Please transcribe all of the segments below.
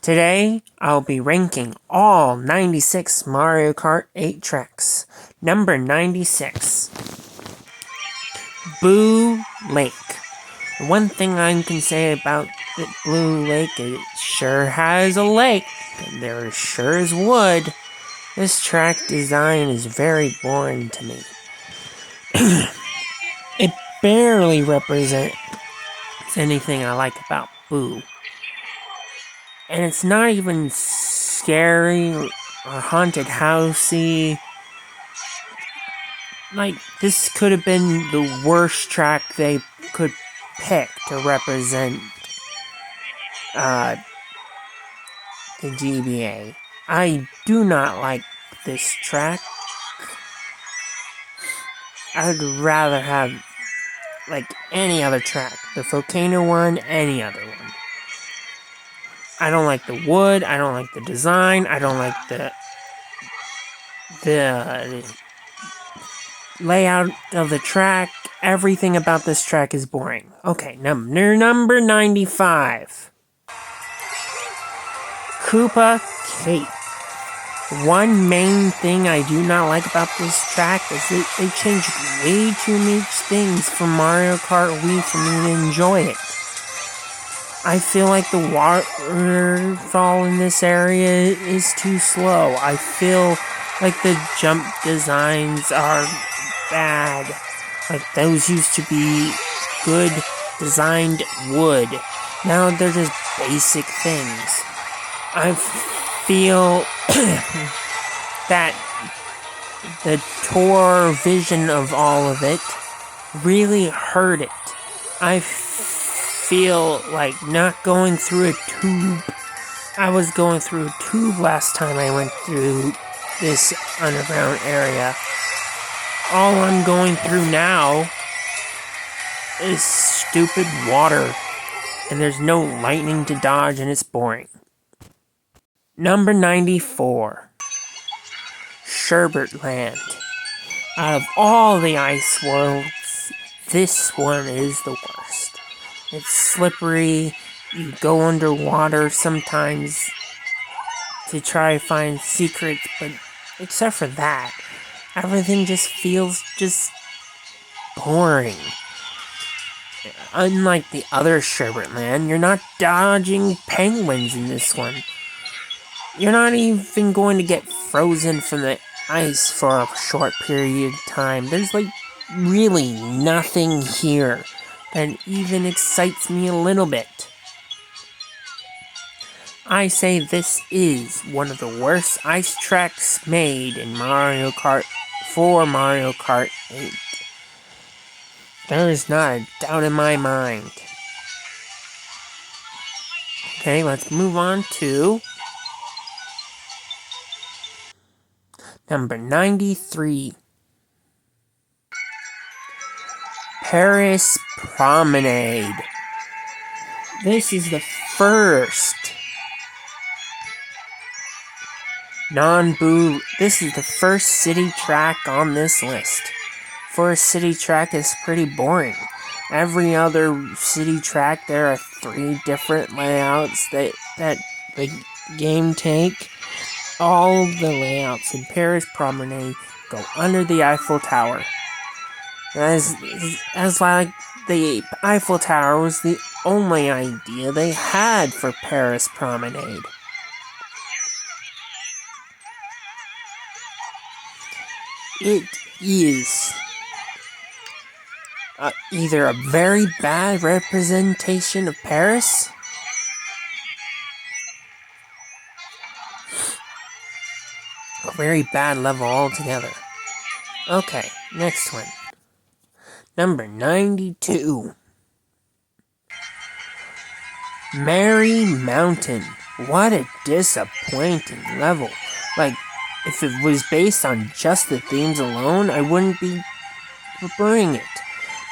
Today, I'll be ranking all 96 Mario Kart 8 tracks. Number 96, Blue Lake. One thing I can say about the Blue Lake, it sure has a lake, and there sure is wood. This track design is very boring to me. It barely represents anything I like about Boo. And it's not even scary or haunted housey. Like, this could have been the worst track they could pick to represent the GBA. I do not like this track. I would rather have, like, any other track. The Volcano one, any other one. I don't like the wood, I don't like the design, I don't like the layout of the track. Everything about this track is boring. Okay, number 95. Koopa Cape. One main thing I do not like about this track is that they changed way too many things for Mario Kart Wii for me to enjoy it. I feel like the waterfall in this area is too slow. I feel like the jump designs are bad. Like, those used to be good designed wood. Now they're just basic things. I feel that the tour vision of all of it really hurt it. I feel like not going through a tube. I was going through a tube last time I went through this underground area. All I'm going through now is stupid water, and there's no lightning to dodge, and it's boring. Number 94, Sherbet Land. Out of all the ice worlds, this one is the worst. It's slippery, you go underwater sometimes to try to find secrets, but except for that, everything just feels just boring. Unlike the other Sherbet Land, you're not dodging penguins in this one. You're not even going to get frozen from the ice for a short period of time. There's like really nothing here that even excites me a little bit. I say this is one of the worst ice tracks made in Mario Kart for Mario Kart 8. There is not a doubt in my mind. Okay, let's move on to number 93. Paris Promenade. This is the first this is the first city track on this list. For a city track, it's pretty boring. Every other city track, there are 3 different layouts that the game take. All of the layouts in Paris Promenade go under the Eiffel Tower. As like the Eiffel Tower was the only idea they had for Paris Promenade. It is either a very bad representation of Paris, a very bad level altogether. Okay, next one. Number 92. Merry Mountain. What a disappointing level. Like, if it was based on just the themes alone, I wouldn't be preferring it.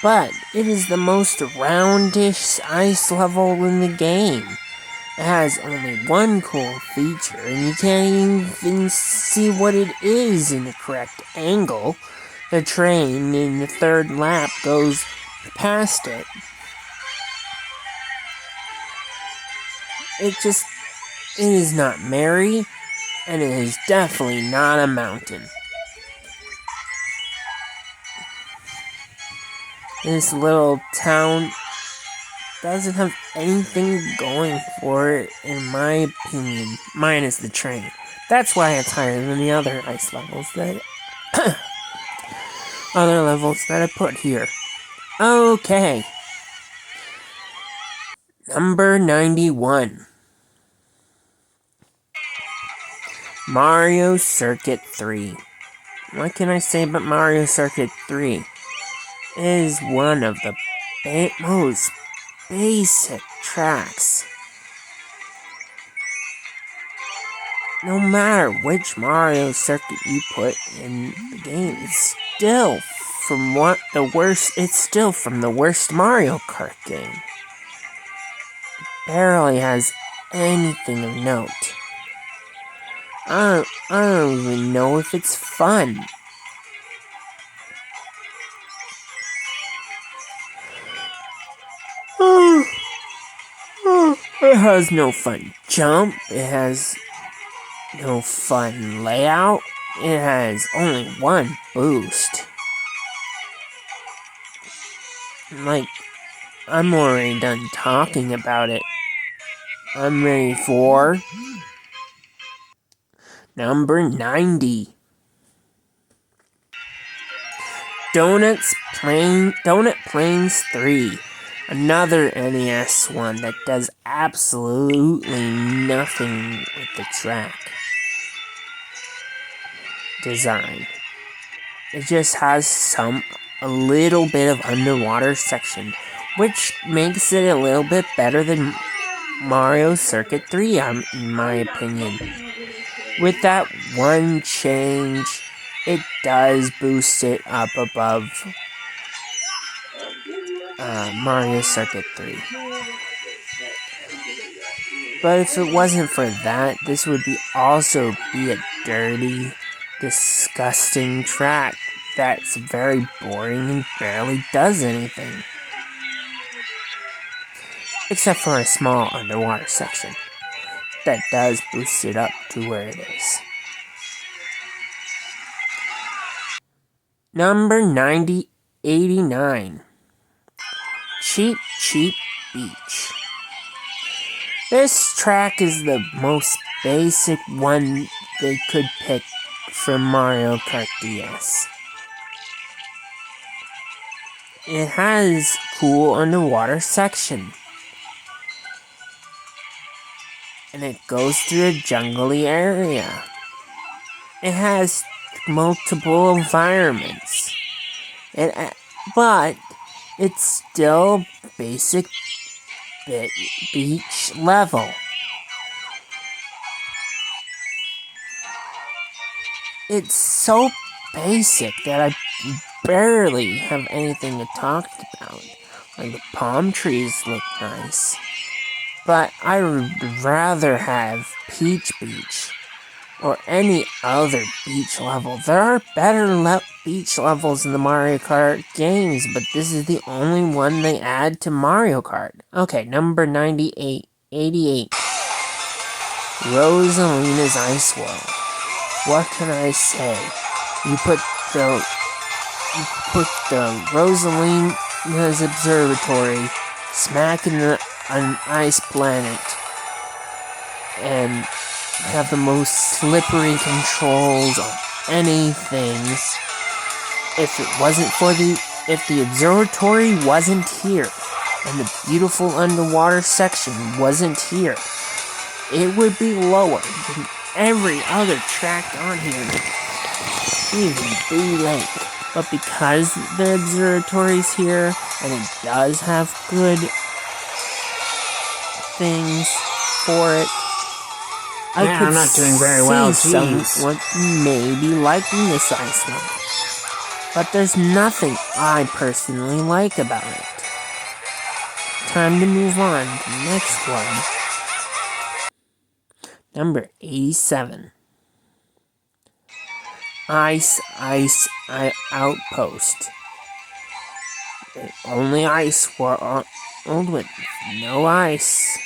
But it is the most roundish ice level in the game. It has only one cool feature, and you can't even see what it is in the correct angle. The train in the 3rd lap goes past it. It just It is not merry, and it is definitely not a mountain. This little town doesn't have anything going for it, in my opinion, minus the train. That's why it's higher than the other ice levels that I put here. Okay. Number 91. Mario Circuit 3. What can I say about Mario Circuit 3? It is one of the most basic tracks. No matter which Mario circuit you put in the game, it's still from the worst Mario Kart game. It barely has anything of note. I don't even know if it's fun. It has no fun jump. It has no fun layout. It has only one boost. Like, I'm already done talking about it. I'm ready for number 90. Donut Plains 3. Another NES one that does absolutely nothing with the track design. It just has a little bit of underwater section, which makes it a little bit better than Mario Circuit 3, in my opinion. With that one change, it does boost it up above Mario Circuit 3. But if it wasn't for that, this would also be a dirty, disgusting track that's very boring and barely does anything. Except for a small underwater section that does boost it up to where it is. Number 89. Cheap Beach. This track is the most basic one they could pick from Mario Kart DS. It has cool underwater section. And it goes through a jungly area. It has multiple environments. But it's still basic beach level. It's so basic that I barely have anything to talk about. Like, the palm trees look nice. But I would rather have Peach Beach or any other beach level. There are better beach levels in the Mario Kart games, but this is the only one they add to Mario Kart. Okay, number 88. Rosalina's Ice World. What can I say? You put the Rosalina's Observatory smack in an ice planet and have the most slippery controls on anything. If the observatory wasn't here and the beautiful underwater section wasn't here, it would be lower than every other track on here, even Boo Lake. But because the observatory's here and it does have good things for it, I'm not doing very well. Someone maybe liking this ice level, but there's nothing I personally like about it. Time to move on to the next one. Number 87. Ice Outpost. Only ice world with no ice.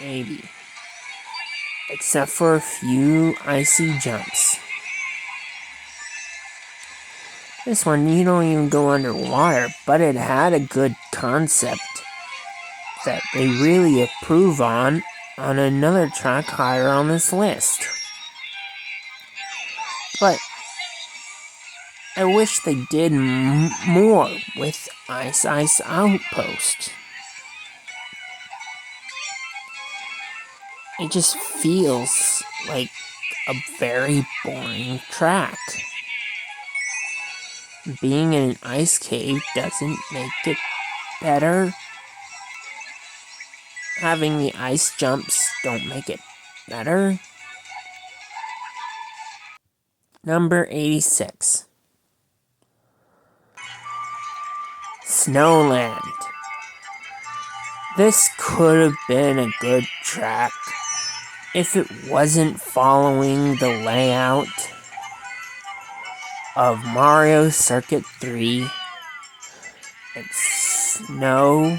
Maybe. except for a few icy jumps. This one, you don't even go underwater, but it had a good concept that they really approve on another track higher on this list. But I wish they did more with Ice Outpost. It just feels like a very boring track. Being in an ice cave doesn't make it better. Having the ice jumps don't make it better. Number 86. Snowland. This could have been a good track if it wasn't following the layout of Mario Circuit 3 and Snow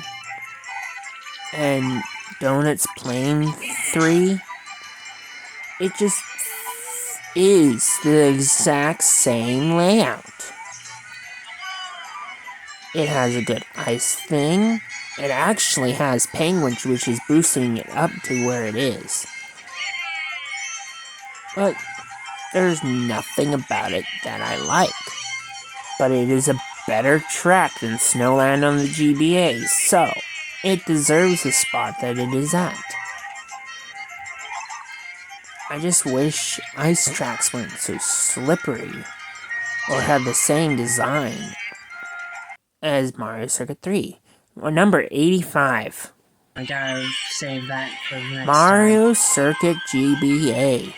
and Donuts Plane 3. It just is the exact same layout. It has a good ice thing. It actually has penguins, which is boosting it up to where it is. But there's nothing about it that I like. But it is a better track than Snowland on the GBA, so it deserves the spot that it is at. I just wish ice tracks weren't so slippery or had the same design as Mario Circuit 3. Well, number 85. I gotta save that for the next Mario Circuit GBA.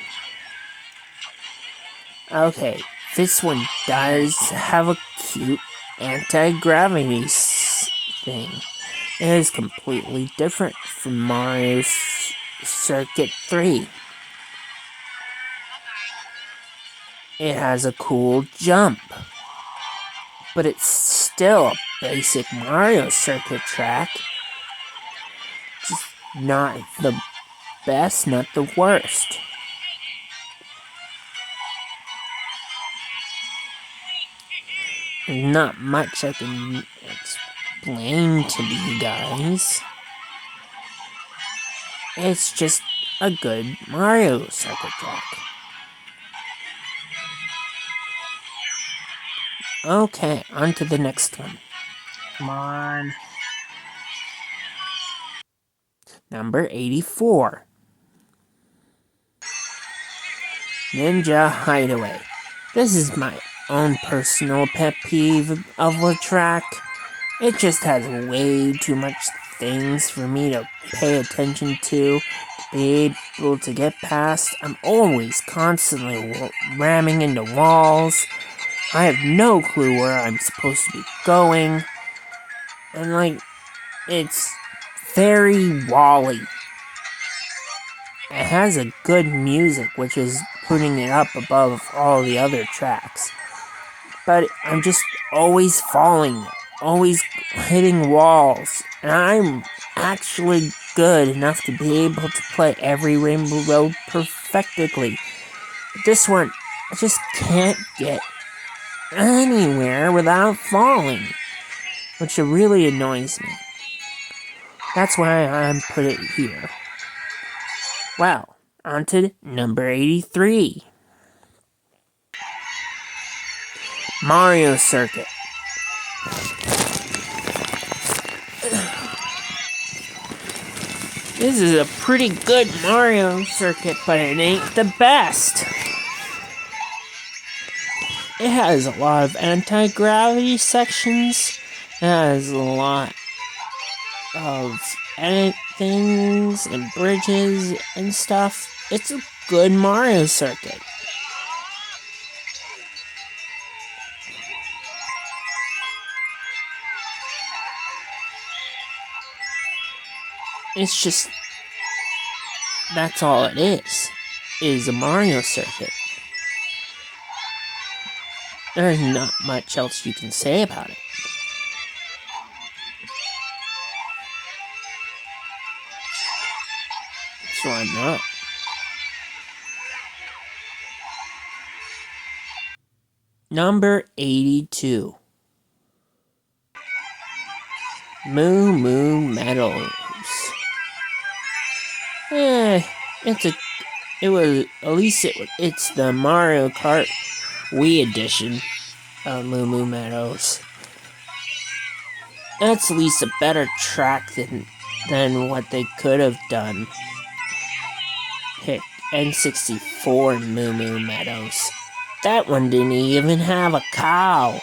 Okay, this one does have a cute anti-gravity thing. It is completely different from Mario Circuit 3. It has a cool jump, but it's still a basic Mario Circuit track. Just not the best, not the worst. There's not much I can explain to you guys. It's just a good Mario Circuit track. Okay, on to the next one. Come on. Number 84. Ninja Hideaway. This is my own personal pet peeve of a track. It just has way too much things for me to pay attention to be able to get past. I'm always constantly ramming into walls. I have no clue where I'm supposed to be going. And it's very Wall-E. It has a good music, which is putting it up above all the other tracks. But I'm just always falling, always hitting walls. And I'm actually good enough to be able to play every Rainbow Road perfectly. But this one, I just can't get anywhere without falling, which really annoys me. That's why I put it here. Well, on to number 83. Mario Circuit. This is a pretty good Mario Circuit, but it ain't the best. It has a lot of anti-gravity sections. It has a lot of things and bridges and stuff. It's a good Mario Circuit. It's just, that's all it is a Mario Circuit. There's not much else you can say about it. So I'm not. Number 82. Moo Moo Meadows. It's the Mario Kart Wii edition of Moo Moo Meadows. That's at least a better track than what they could have done. Pick N64 Moo Moo Meadows. That one didn't even have a cow.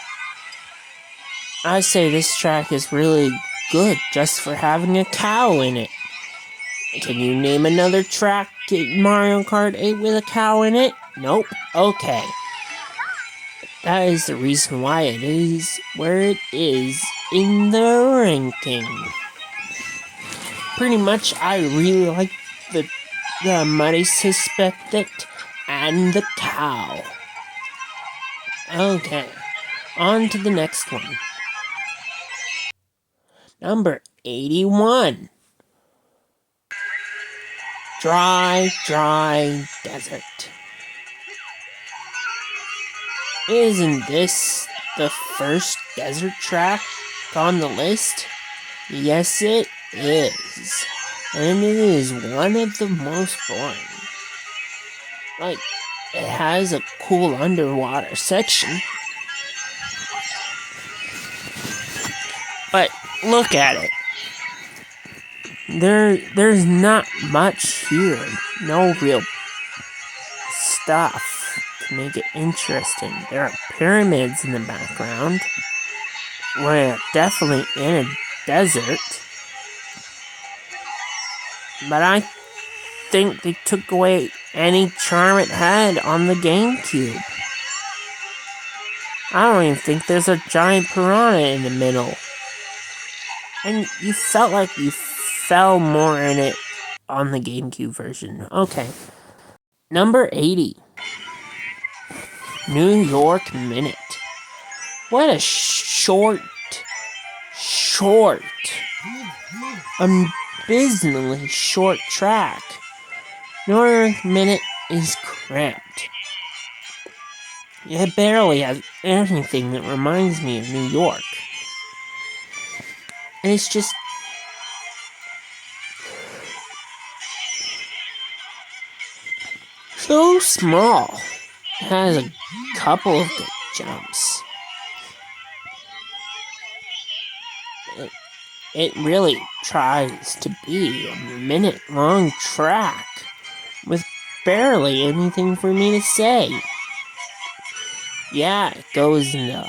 I say this track is really good just for having a cow in it. Can you name another track in Mario Kart 8 with a cow in it? Nope. Okay. That is the reason why it is where it is in the ranking. Pretty much, I really like the Muddy Suspected and the cow. Okay. On to the next one. Number 81. Dry, Dry Desert. Isn't this the first desert track on the list? Yes, it is. And it is one of the most boring. Like, it has a cool underwater section. But look at it. There's not much here. No real stuff to make it interesting. There are pyramids in the background. We're definitely in a desert. But I think they took away any charm it had on the GameCube. I don't even think there's a giant piranha in the middle. And you felt like you fell more in it on the GameCube version. Okay. Number 80. New York Minute. What a short, abysmally short track. New York Minute is cramped. It barely has anything that reminds me of New York. And it's just so small. It has a couple of good jumps. It really tries to be a minute-long track with barely anything for me to say. Yeah, it goes into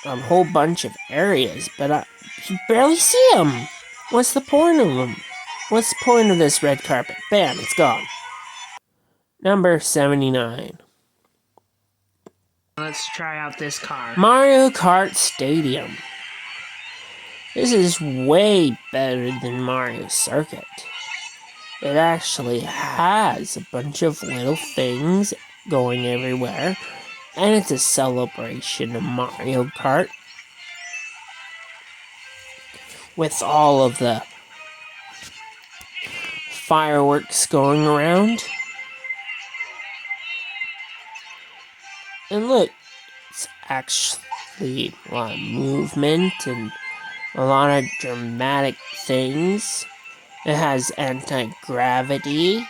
a whole bunch of areas, but you barely see them. What's the point of them? What's the point of this red carpet? Bam, it's gone. Number 79. Let's try out this car. Mario Kart Stadium. This is way better than Mario Circuit. It actually has a bunch of little things going everywhere, and it's a celebration of Mario Kart with all of the fireworks going around. And look, it's actually a lot of movement and a lot of dramatic things. It has anti-gravity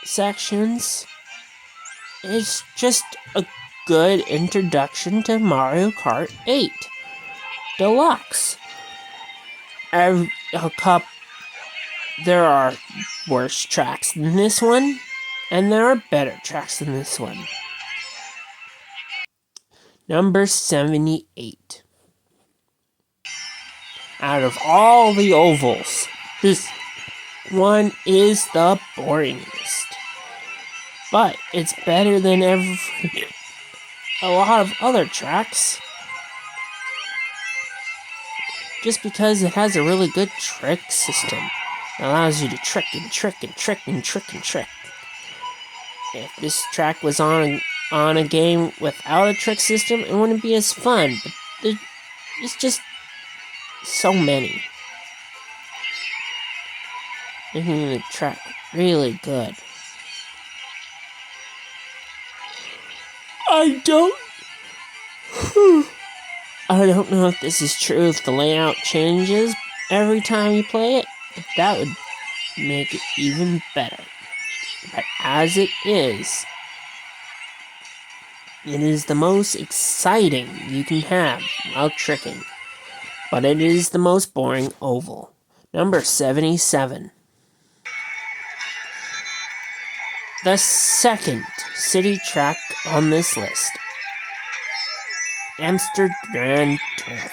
sections. It's just a good introduction to Mario Kart 8 Deluxe. There are worse tracks than this one, and there are better tracks than this one. Number 78. Out of all the ovals, this one is the boringest. But it's better than a lot of other tracks. Just because it has a really good trick system. It allows you to trick and trick and trick and trick and trick. If this track was on a game without a trick system, it wouldn't be as fun. But it's just so many. Making the track really good. I don't know if this is true, if the layout changes every time you play it, but that would make it even better. But as it is the most exciting you can have while tricking. But it is the most boring oval. Number 77. The second city track on this list. Amsterdam Turf.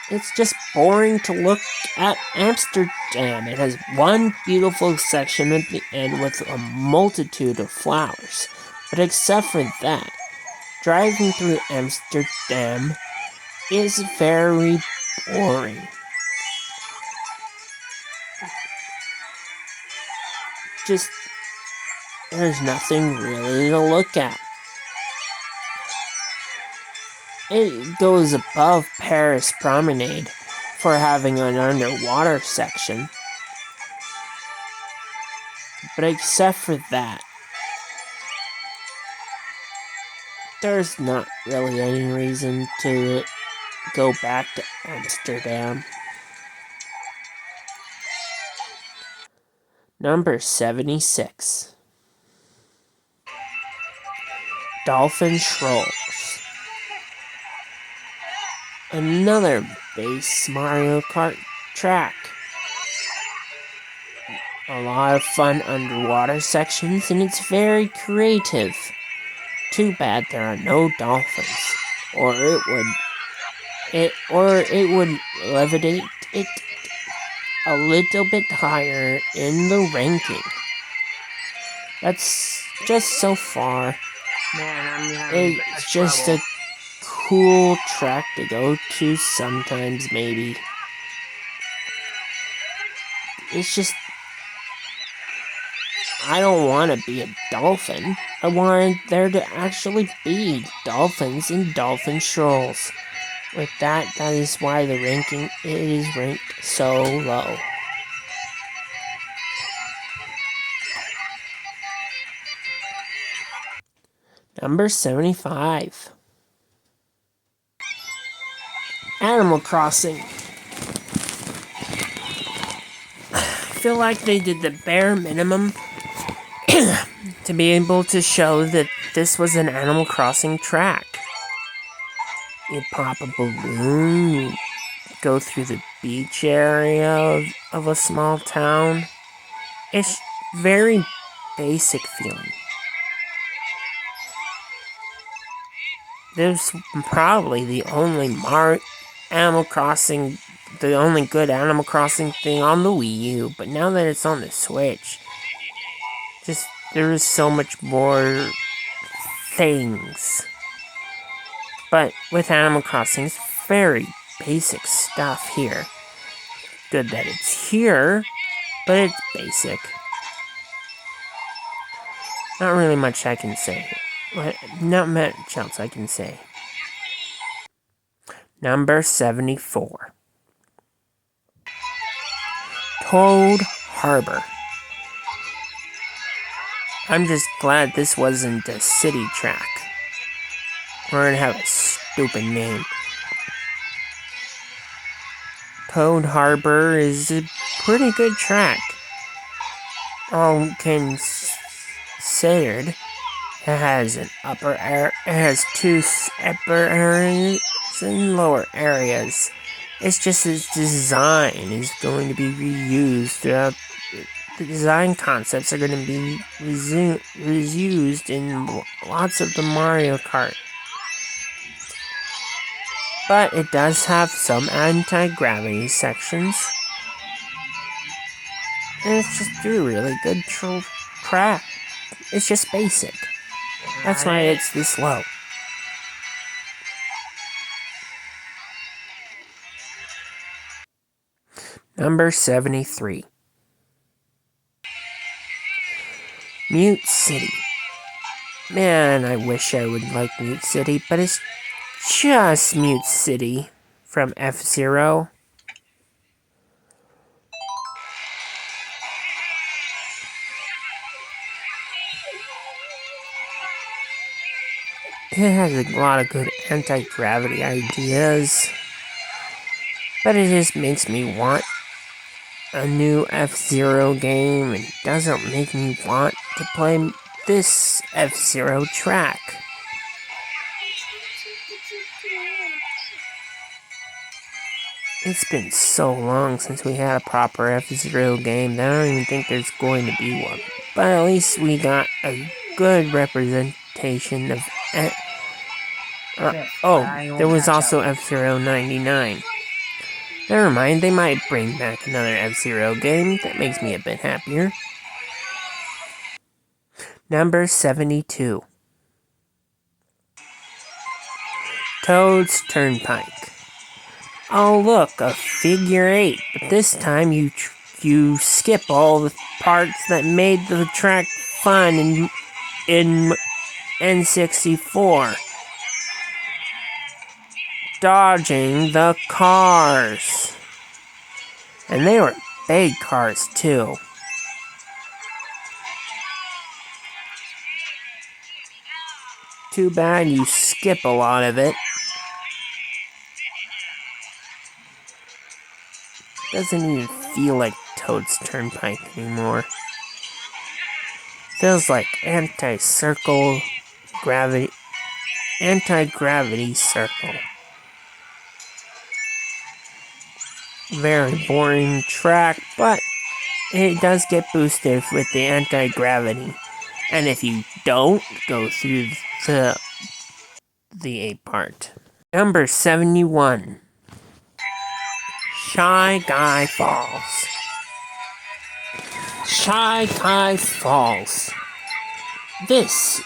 It's just boring to look at Amsterdam. It has one beautiful section at the end with a multitude of flowers. But except for that, driving through Amsterdam is very boring. Just, there's nothing really to look at. It goes above Paris Promenade for having an underwater section. But except for that, there's not really any reason to go back to Amsterdam. Number 76. Dolphin Trolls. Another base Mario Kart track. A lot of fun underwater sections, and it's very creative. Too bad there are no dolphins, or it would levitate it a little bit higher in the ranking. That's just so far. Man, I'm having It's just a cool track to go to sometimes, maybe. It's just, I don't want to be a dolphin. I want there to actually be dolphins and dolphin trolls. With that is why the ranking is ranked so low. Number 75. Animal Crossing. I feel like they did the bare minimum to be able to show that this was an Animal Crossing track. You pop a balloon, you go through the beach area of a small town. It's very basic feeling. This is probably the only Animal Crossing, the only good Animal Crossing thing on the Wii U, but now that it's on the Switch, there is so much more things. But with Animal Crossing, it's very basic stuff here. Good that it's here, but it's basic. Not really much I can say. Not much else I can say. Number 74. Toad Harbor. I'm just glad this wasn't a city track. We're gonna have a stupid name. Toad Harbor is a pretty good track. All considered, it has two upper areas and lower areas. It's just its design is going to be reused throughout. The design concepts are going to be reused in lots of the Mario Kart. But it does have some anti-gravity sections. And it's just a really good track. It's just basic. That's why it's this low. Number 73. Mute City. Man, I wish I would like Mute City, but it's just Mute City from F-Zero. It has a lot of good anti-gravity ideas, but it just makes me want a new F-Zero game and doesn't make me want to play this F-Zero track. It's been so long since we had a proper F-Zero game that I don't even think there's going to be one. But at least we got a good representation of... there was also F-Zero 99. Never mind, they might bring back another F-Zero game. That makes me a bit happier. Number 72. Toad's Turnpike. Oh look, a figure 8, but this time you skip all the parts that made the track fun in N64. Dodging the cars. And they were big cars too. Too bad you skip a lot of it. Doesn't even feel like Toad's Turnpike anymore. Feels like anti-gravity circle. Very boring track, but it does get boosted with the anti-gravity. And if you don't go through the 8 part. Number 71. Shy Guy Falls. Shy Guy Falls. This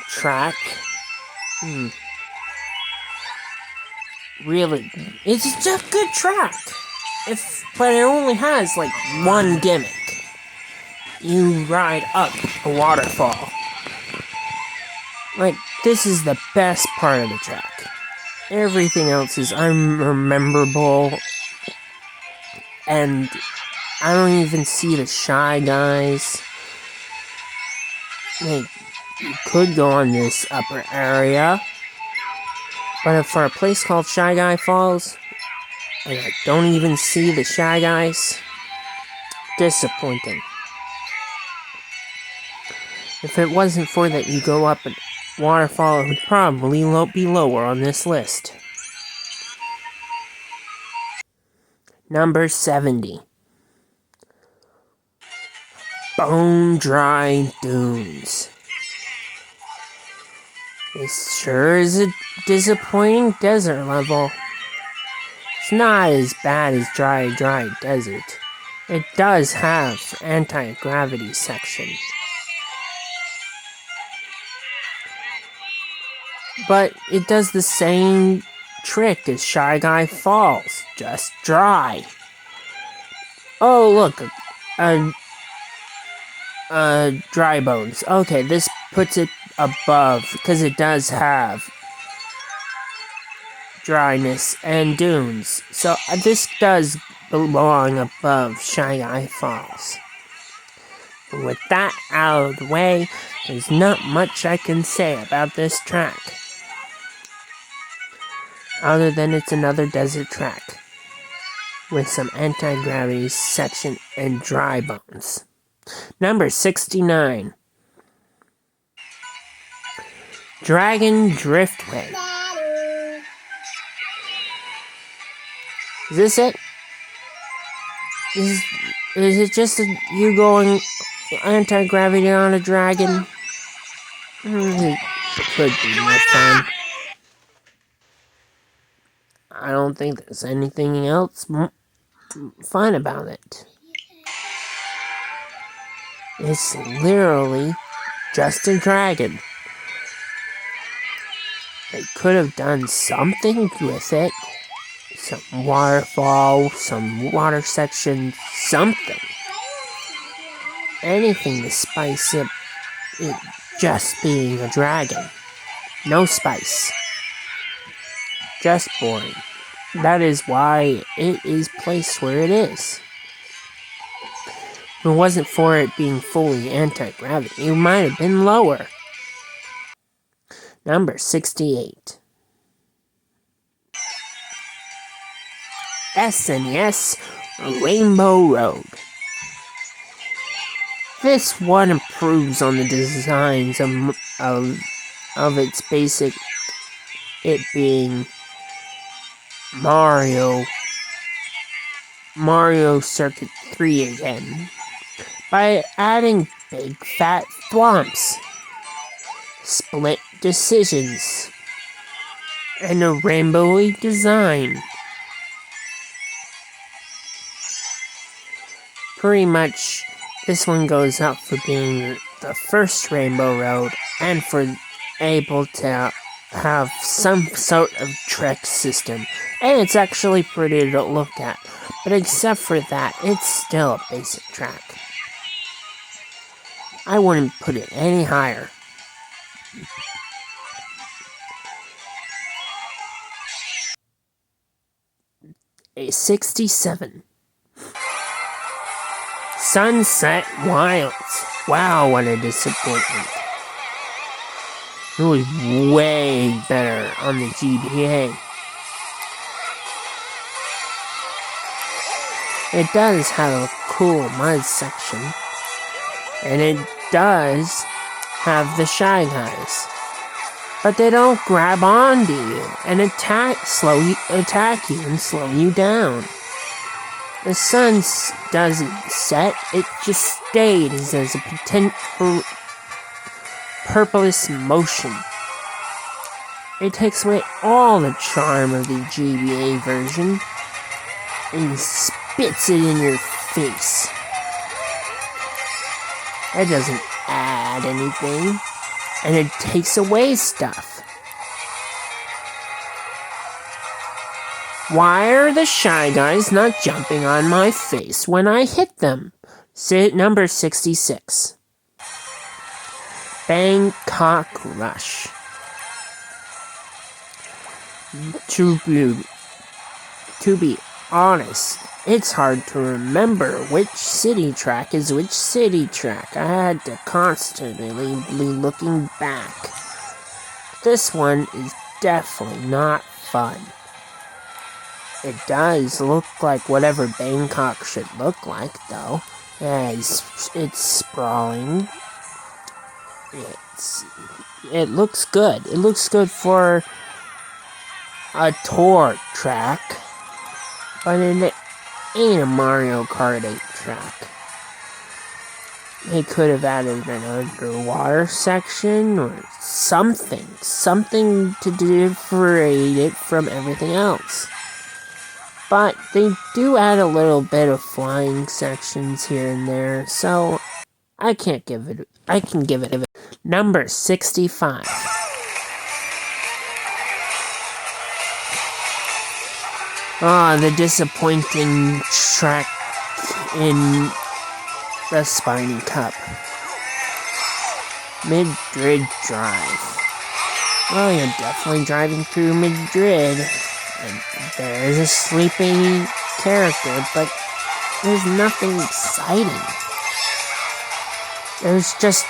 track really, it's just a good track. But it only has like one gimmick. You ride up a waterfall. Like, this is the best part of the track. Everything else is unrememberable. And I don't even see the Shy Guys. Like, you could go on this upper area. But for a place called Shy Guy Falls, and I don't even see the Shy Guys, disappointing. If it wasn't for that you go up a waterfall, it would probably be lower on this list. Number 70. Bone Dry Dunes. This sure is a disappointing desert level. It's not as bad as Dry Desert. It does have anti-gravity section. But it does the same trick as Shy Guy Falls, just dry. Oh look, dry bones. Okay, this puts it above, because it does have dryness and dunes. So this does belong above Shy Guy Falls. But with that out of the way, there's not much I can say about this track. Other than it's another desert track. With some anti-gravity section and dry bones. Number 69. Dragon Driftway. Is this it? Is it just you going anti-gravity on a dragon? It could be more fun. I don't think there's anything else fun about it. It's literally just a dragon. They could have done something with it. Some waterfall, some water section, something. Anything to spice it just being a dragon. No spice. Just boring. That is why it is placed where it is. If it wasn't for it being fully anti-gravity, it might have been lower. Number 68. SNES Rainbow Road. This one improves on the designs of its basic, it being Mario Circuit 3 again, by adding big fat thwomps, split decisions, and a rainbowy design. Pretty much, this one goes up for being the first Rainbow Road and for able to have some sort of track system. And it's actually pretty to look at. But except for that, it's still a basic track. I wouldn't put it any higher. A 67. Sunset Wilds. Wow, what a disappointment. It was way better on the GBA. It does have a cool mud section, and it does have the Shy Guys. But they don't grab onto you and attack you and slow you down. The sun doesn't set, it just stays as a purposeless motion. It takes away all the charm of the GBA version and spits it in your face. It doesn't add anything, and it takes away stuff. Why are the Shy Guys not jumping on my face when I hit them? Number 66. Bangkok Rush. To be honest, it's hard to remember which city track is which city track. I had to constantly be looking back. This one is definitely not fun. It does look like whatever Bangkok should look like, though. It's sprawling. It looks good. It looks good for a tour track, but it ain't a Mario Kart 8 track. They could have added an underwater section or something to differentiate it from everything else. But they do add a little bit of flying sections here and there, so I can give it number 65. The disappointing track in the Spiny Cup. Madrid Drive. Well, you're definitely driving through Madrid. And there's a sleeping character, but there's nothing exciting. There's just,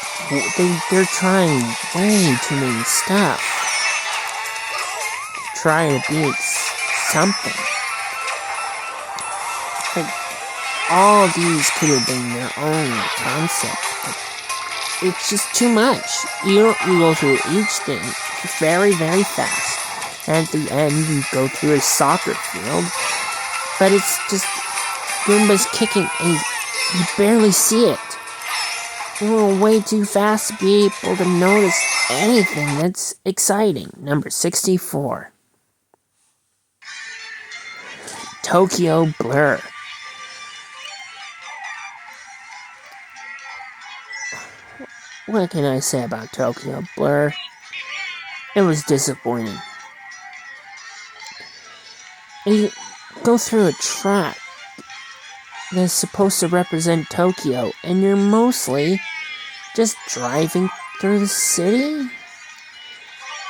they're trying way too many stuff. Trying to be something. Like, all these could have been their own concept, but it's just too much. You go through each thing very, very fast. And at the end, you go through a soccer field, but it's just Goombas kicking, and you barely see it. You're way too fast to be able to notice anything that's exciting. Number 64. Tokyo Blur. What can I say about Tokyo Blur? It was disappointing. You go through a track that's supposed to represent Tokyo, and you're mostly just driving through the city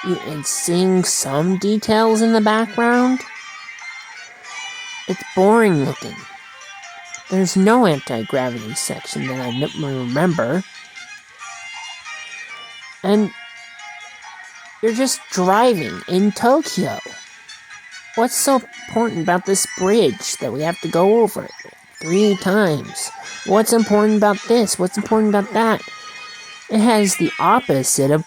and seeing some details in the background. It's boring looking. There's no anti-gravity section that I remember. And You're just driving in Tokyo. What's so important about this bridge that we have to go over it 3 times? What's important about this? What's important about that? It has the opposite of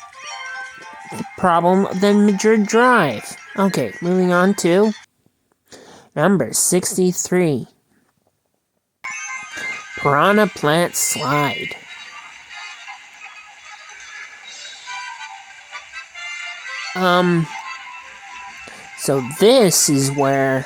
the problem than Madrid Drive. Okay, moving on to number 63. Piranha Plant Slide. So this is where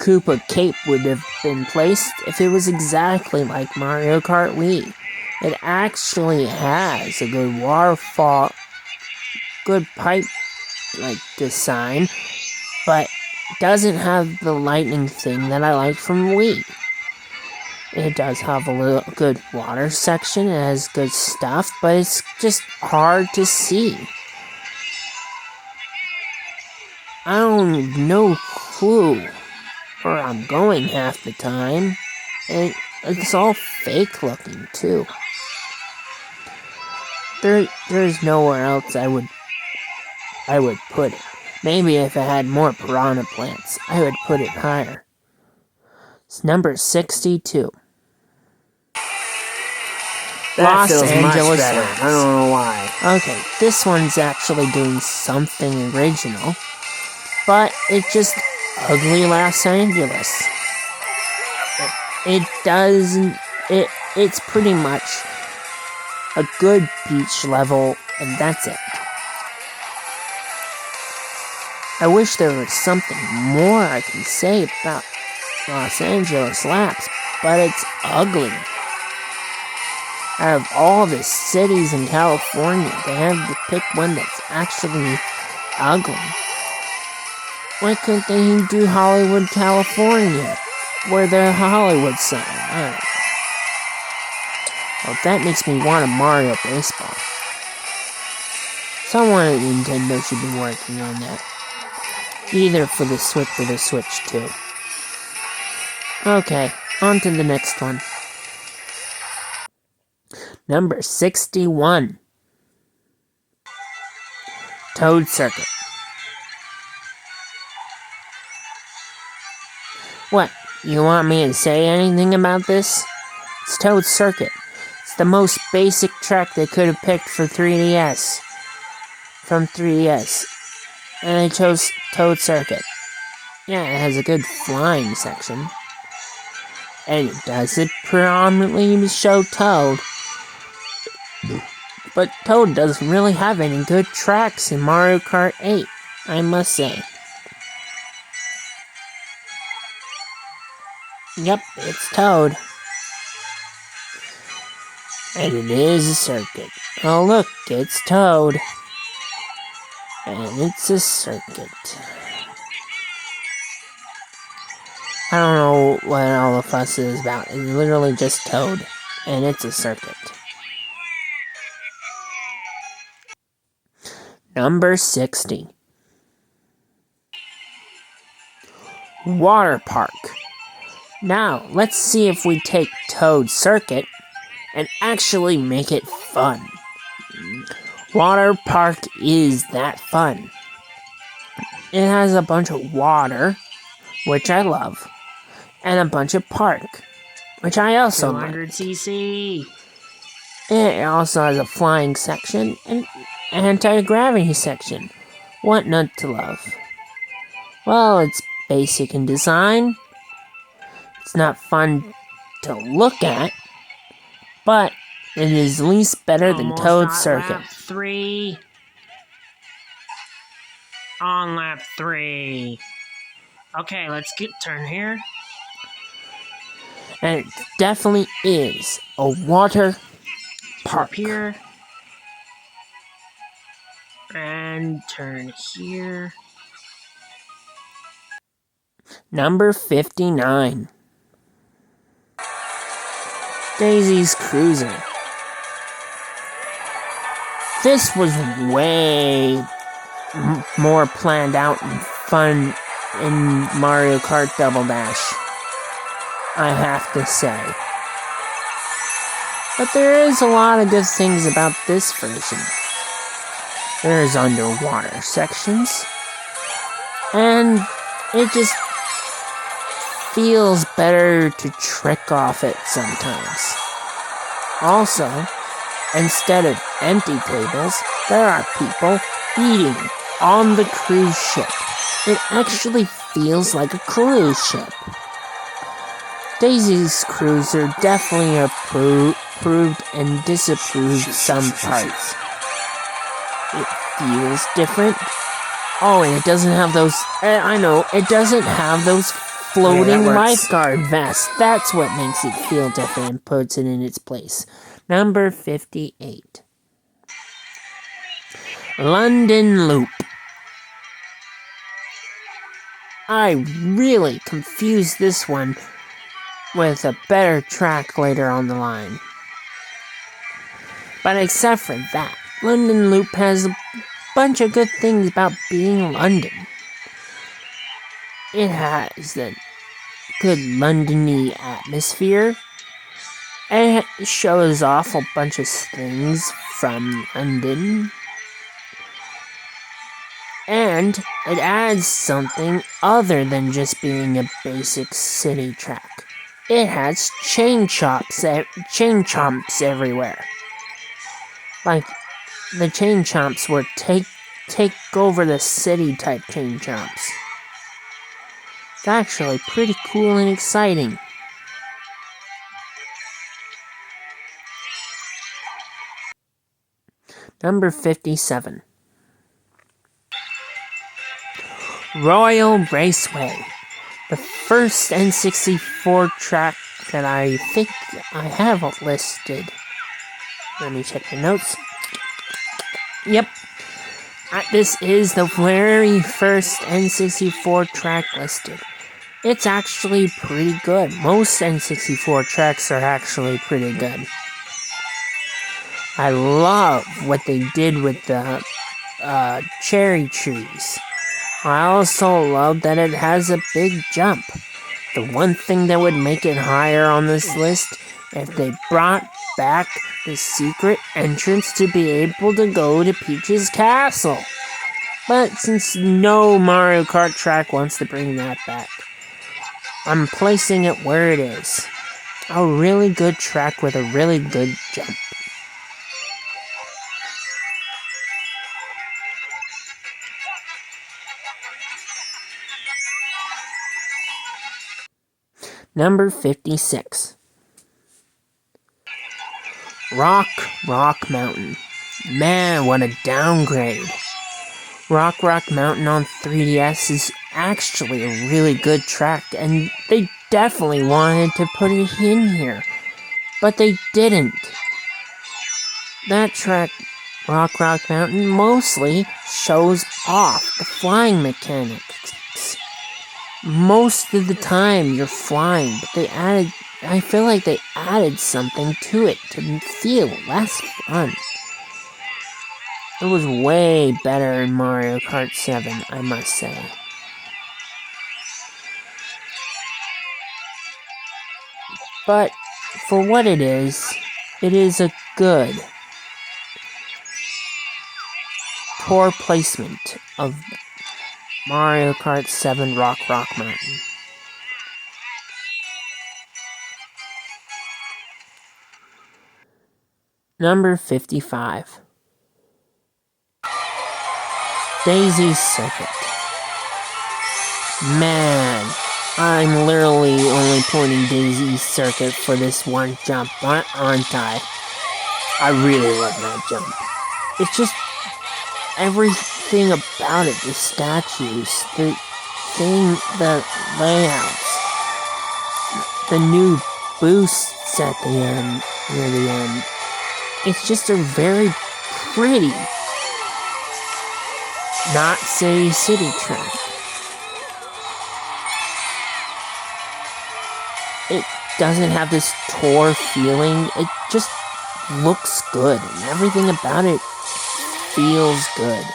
Koopa Cape would have been placed if it was exactly like Mario Kart Wii. It actually has a good waterfall, good pipe like design, but doesn't have the lightning thing that I like from Wii. It does have a little good water section, it has good stuff, but it's just hard to see. I don't have no clue where I'm going half the time, and it's all fake looking too. There's nowhere else I would put it. Maybe if it had more piranha plants, I would put it higher. It's number 62. That Los feels Angeles much better. Labs. I don't know why. Okay, this one's actually doing something original, but it's just ugly Los Angeles. It's pretty much a good beach level, and that's it. I wish there was something more I can say about Los Angeles Labs, but it's ugly. Out of all the cities in California, they have to pick one that's actually ugly. Why couldn't they do Hollywood, California? Where the Hollywood sign? I don't know. Well, that makes me want a Mario baseball. Someone at Nintendo should be working on that. Either for the Switch or the Switch 2. Okay, on to the next one. Number 61. Toad Circuit. What? You want me to say anything about this? It's Toad Circuit. It's the most basic track they could have picked for 3DS. From 3DS. And I chose Toad Circuit. Yeah, it has a good flying section. And it does it predominantly show Toad. But Toad doesn't really have any good tracks in Mario Kart 8, I must say. Yep, it's Toad. And it is a circuit. Oh look, it's Toad. And it's a circuit. I don't know what all the fuss is about. It's literally just Toad. And it's a circuit. Number 60. Water Park. Now, let's see if we take Toad Circuit and actually make it fun. Water Park is that fun. It has a bunch of water, which I love, and a bunch of park, which I also like. 200cc. It also has a flying section and anti-gravity section. What not to love? Well, it's basic in design. It's not fun to look at, but it is at least better than Almost Toad on Circuit. Lap 3. On lap 3. Okay, let's turn here. And it definitely is a water park. Up here. And turn here. Number 59. Daisy's Cruiser. This was way more planned out and fun in Mario Kart Double Dash, I have to say. But there is a lot of good things about this version. There's underwater sections. And it just feels better to trick off it sometimes. Also, instead of empty tables, there are people eating on the cruise ship. It actually feels like a cruise ship. Daisy's cruise are definitely approved and disapproved some parts. It feels different. Oh, and it doesn't have those... I know, it doesn't have those floating lifeguard vests. That's what makes it feel different and puts it in its place. Number 58. London Loop. I really confused this one with a better track later on the line. But except for that, London Loop has a bunch of good things about being London. It has the good London-y atmosphere, and it shows off a bunch of things from London. And it adds something other than just being a basic city track. It has chain chomps everywhere. Like, the chain chomps were take over the city type chain chomps. It's actually pretty cool and exciting. Number 57. Royal Raceway. The first N64 track that I think I have listed. Let me check the notes. Yep. This is the very first N64 track listed. It's actually pretty good. Most N64 tracks are actually pretty good. I love what they did with the cherry trees. I also love that it has a big jump. The one thing that would make it higher on this list, if they brought back the secret entrance to be able to go to Peach's castle. But since no Mario Kart track wants to bring that back, I'm placing it where it is. A really good track with a really good jump. Number 56. Rock Mountain. Man, what a downgrade. Rock Mountain on 3DS is actually a really good track, and they definitely wanted to put it in here, but they didn't. That track, Rock Mountain, mostly shows off the flying mechanics. Most of the time you're flying, but I feel like they added something to it to feel less fun. It was way better in Mario Kart 7, I must say. But for what it is a good poor placement of Mario Kart 7 Rock Mountain. Number 55. Daisy's Circuit. Man, I'm literally only pointing Daisy's Circuit for this one jump, aren't I? I really love that jump. It's just everything about it, the statues, the layouts, the new boosts at the end, near the end. It's just a very pretty, not say city track. It doesn't have this tour feeling. It just looks good, and everything about it feels good.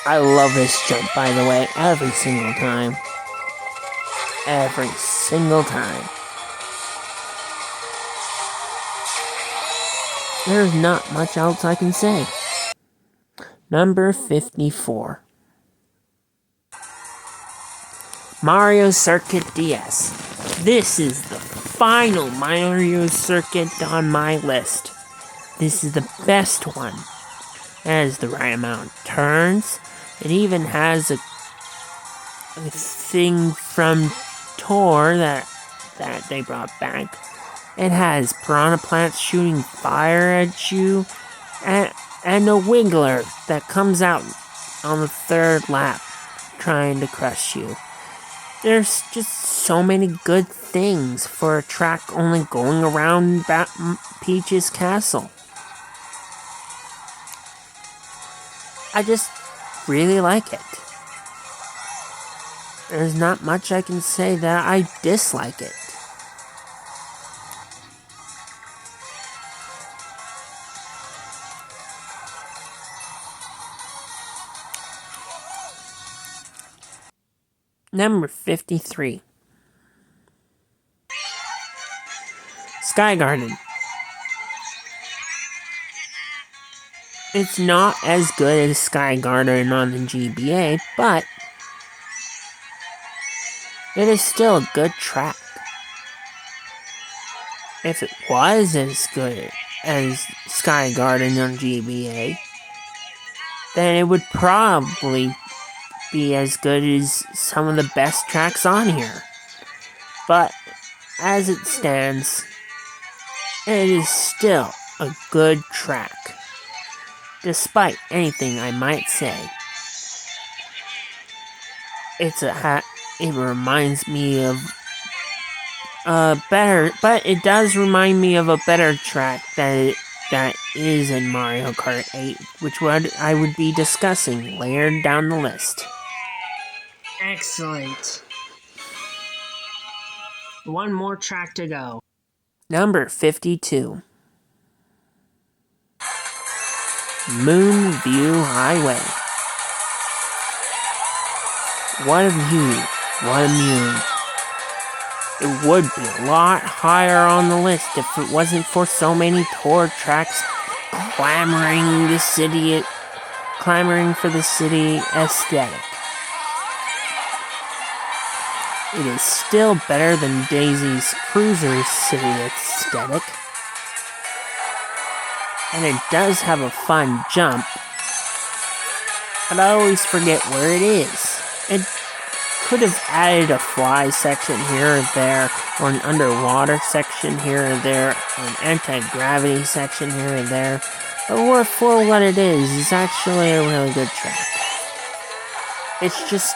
I love this jump, by the way, every single time. Every single time. There's not much else I can say. Number 54. Mario Circuit DS. This is the final Mario Circuit on my list. This is the best one. It has the right amount of turns. It even has a thing from Tor that they brought back. It has piranha plants shooting fire at you, and a wiggler that comes out on the third lap trying to crush you. There's just so many good things for a track only going around Peach's castle. I just really like it. There's not much I can say that I dislike it. Number 53. Sky Garden. It's not as good as Sky Garden on the GBA, but it is still a good track. If it was as good as Sky Garden on GBA, then it would probably be as good as some of the best tracks on here. But as it stands, it is still a good track, despite anything I might say. It reminds me of it does remind me of a better track that is in Mario Kart 8, which I would be discussing later down the list. Excellent. One more track to go. Number 52. Moonview Highway. What a view. What a moon. It would be a lot higher on the list if it wasn't for so many tour tracks clamoring for the city aesthetic. It is still better than Daisy's Cruiser city aesthetic. And it does have a fun jump, but I always forget where it is. It could have added a fly section here or there, or an underwater section here or there, an anti-gravity section here or there, but for what it is, it's actually a really good track. It's just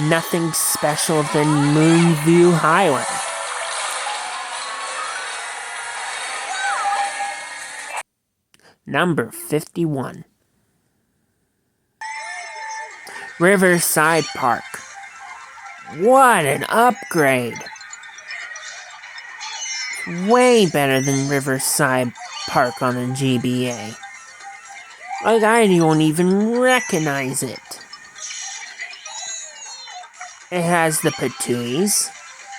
nothing special than Moonview Highway. Number 51. Riverside Park. What an upgrade! Way better than Riverside Park on the GBA. Like, I don't even recognize it. It has the patooties.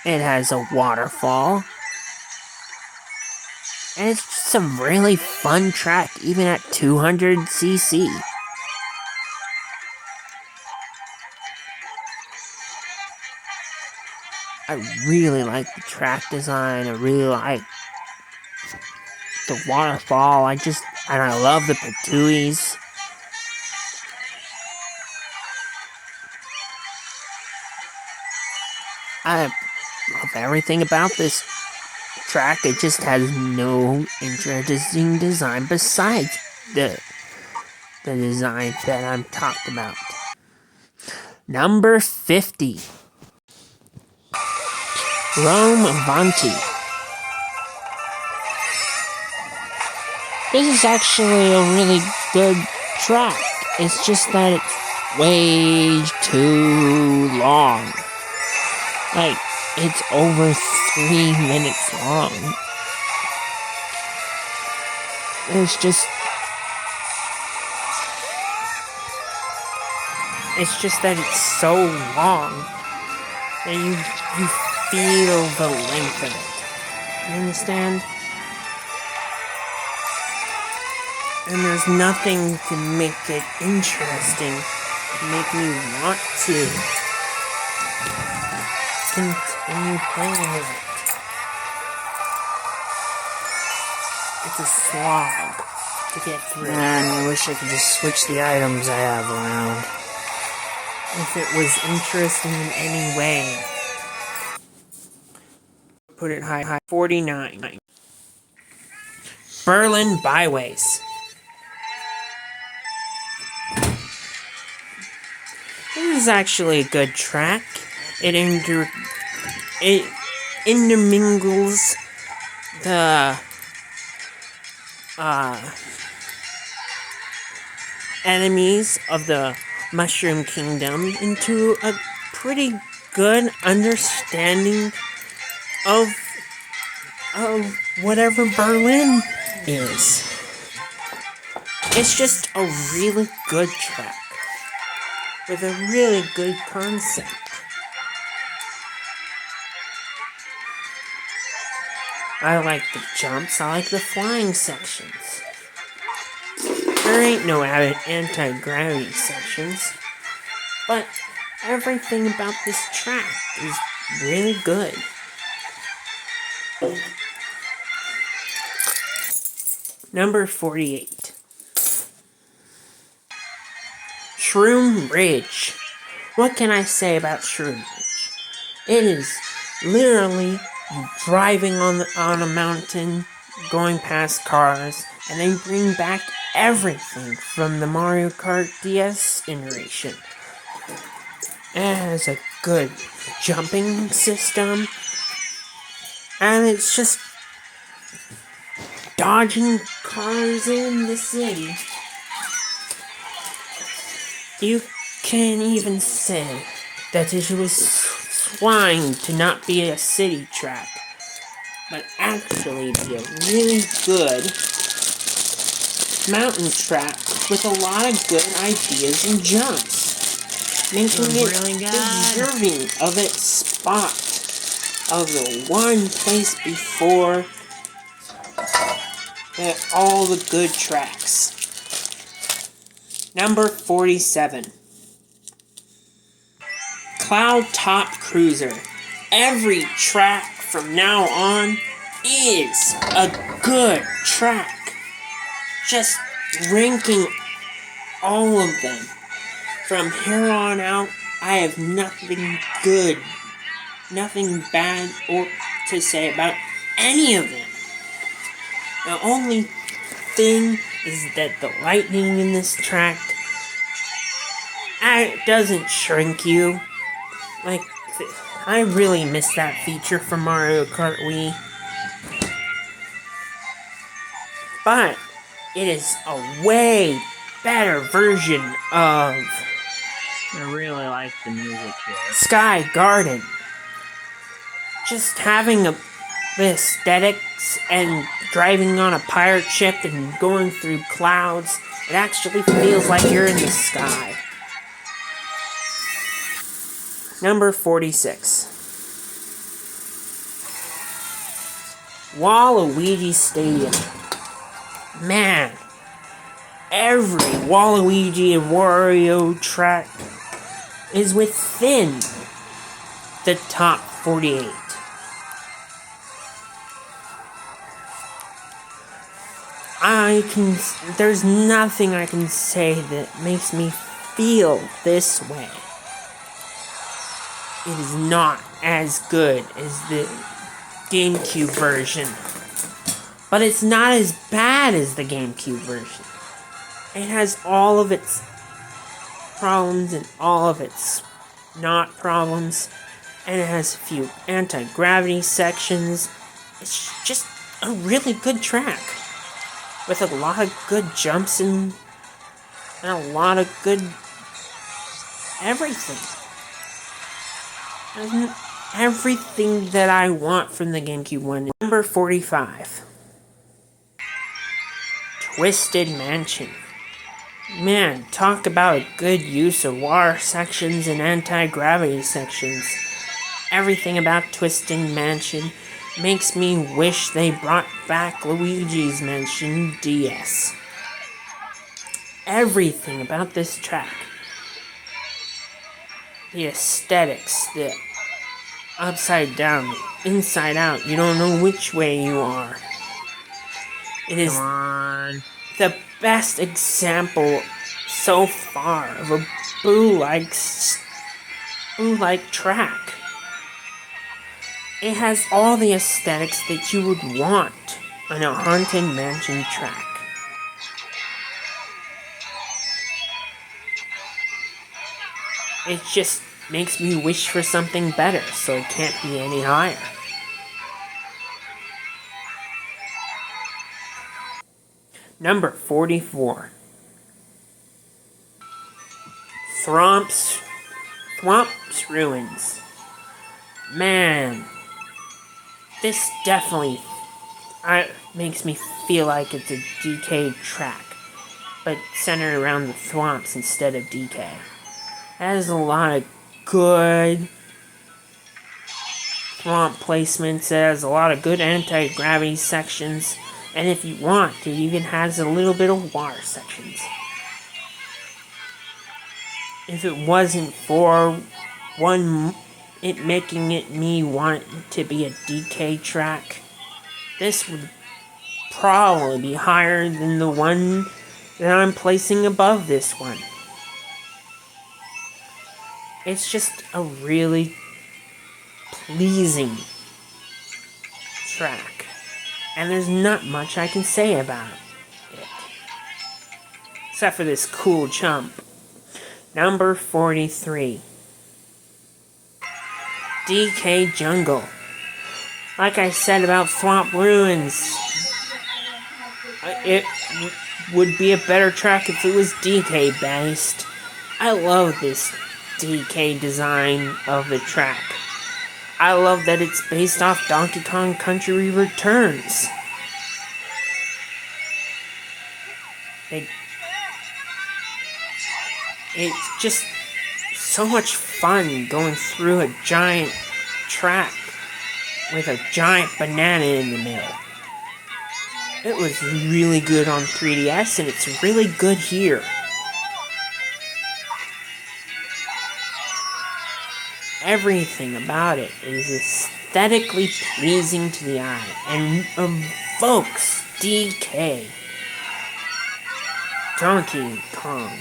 It has a waterfall. And it's just a really fun track, even at 200cc. I really like the track design. I really like the waterfall. And I love the patooties. I love everything about this track. It just has no interesting design besides the design that I'm talked about. Number 50. Rome Avanti. This is actually a really good track. It's just that it's way too long. Like, it's over 3 minutes long. It's just that it's so long that you feel the length of it. You understand? And there's nothing to make it interesting, to make me want to continue playing it. It's a slog to get through. Man, I wish I could just switch the items I have around. If it was interesting in any way. Put it high. 49. Berlin Byways. This is actually a good track. It intermingles the enemies of the Mushroom Kingdom into a pretty good understanding of whatever Berlin is. It's just a really good track with a really good concept. I like the jumps, I like the flying sections. There ain't no anti-gravity sections, but everything about this track is really good. Number 48. Shroom Ridge. What can I say about Shroom Ridge? It is literally driving on a mountain, going past cars, and they bring back everything from the Mario Kart DS iteration. It has a good jumping system, and it's just dodging cars in the city. You can even say that it was trying to not be a city track, but actually be a really good mountain track with a lot of good ideas and jumps, making it really good. deserving of its spot of the one place before all the good tracks. Number 47. Cloud Top Cruiser. Every track from now on is a good track. Just ranking all of them. From here on out, I have nothing good, nothing bad to say about any of them. The only thing is that the lightning in this track, it doesn't shrink you. Like, I really miss that feature from Mario Kart Wii. But it is a way better version of I really like the music here. Sky Garden. Just having the aesthetics and driving on a pirate ship and going through clouds, it actually feels like you're in the sky. Number 46. Waluigi Stadium. Man, every Waluigi and Wario track is within the top 48. There's nothing I can say that makes me feel this way. It is not as good as the GameCube version, but it's not as bad as the GameCube version. It has all of its problems and all of its not problems, and it has a few anti-gravity sections. It's just a really good track with a lot of good jumps and a lot of good everything. And everything that I want from the GameCube one. Number 45. Twisted Mansion. Man, talk about a good use of water sections and anti-gravity sections. Everything about Twisted Mansion makes me wish they brought back Luigi's Mansion DS. everything about this track. The aesthetics, the upside down, inside out, you don't know which way you are. It is Come on. the best example so far of a Boo-like track. It has all the aesthetics that you would want on a Haunted Mansion track. It just makes me wish for something better, so it can't be any higher. Number 44. Thwomp's Ruins. Man, this definitely makes me feel like it's a DK track, but centered around the Thwomps instead of DK. It has a lot of good Thwomp placements, it has a lot of good anti-gravity sections, and if you want, it even has a little bit of water sections. If it wasn't for it making me want to be a DK track, this would probably be higher than the one that I'm placing above this one. It's just a really pleasing track, and there's not much I can say about it, except for this cool jump. Number 43. DK Jungle. Like I said about Thwomp Ruins, it would be a better track if it was DK based. I love this DK design of the track. I love that it's based off Donkey Kong Country Returns. It's just so much fun going through a giant track with a giant banana in the middle. It was really good on 3DS, and it's really good here. Everything about it is aesthetically pleasing to the eye and evokes DK. Donkey Kong.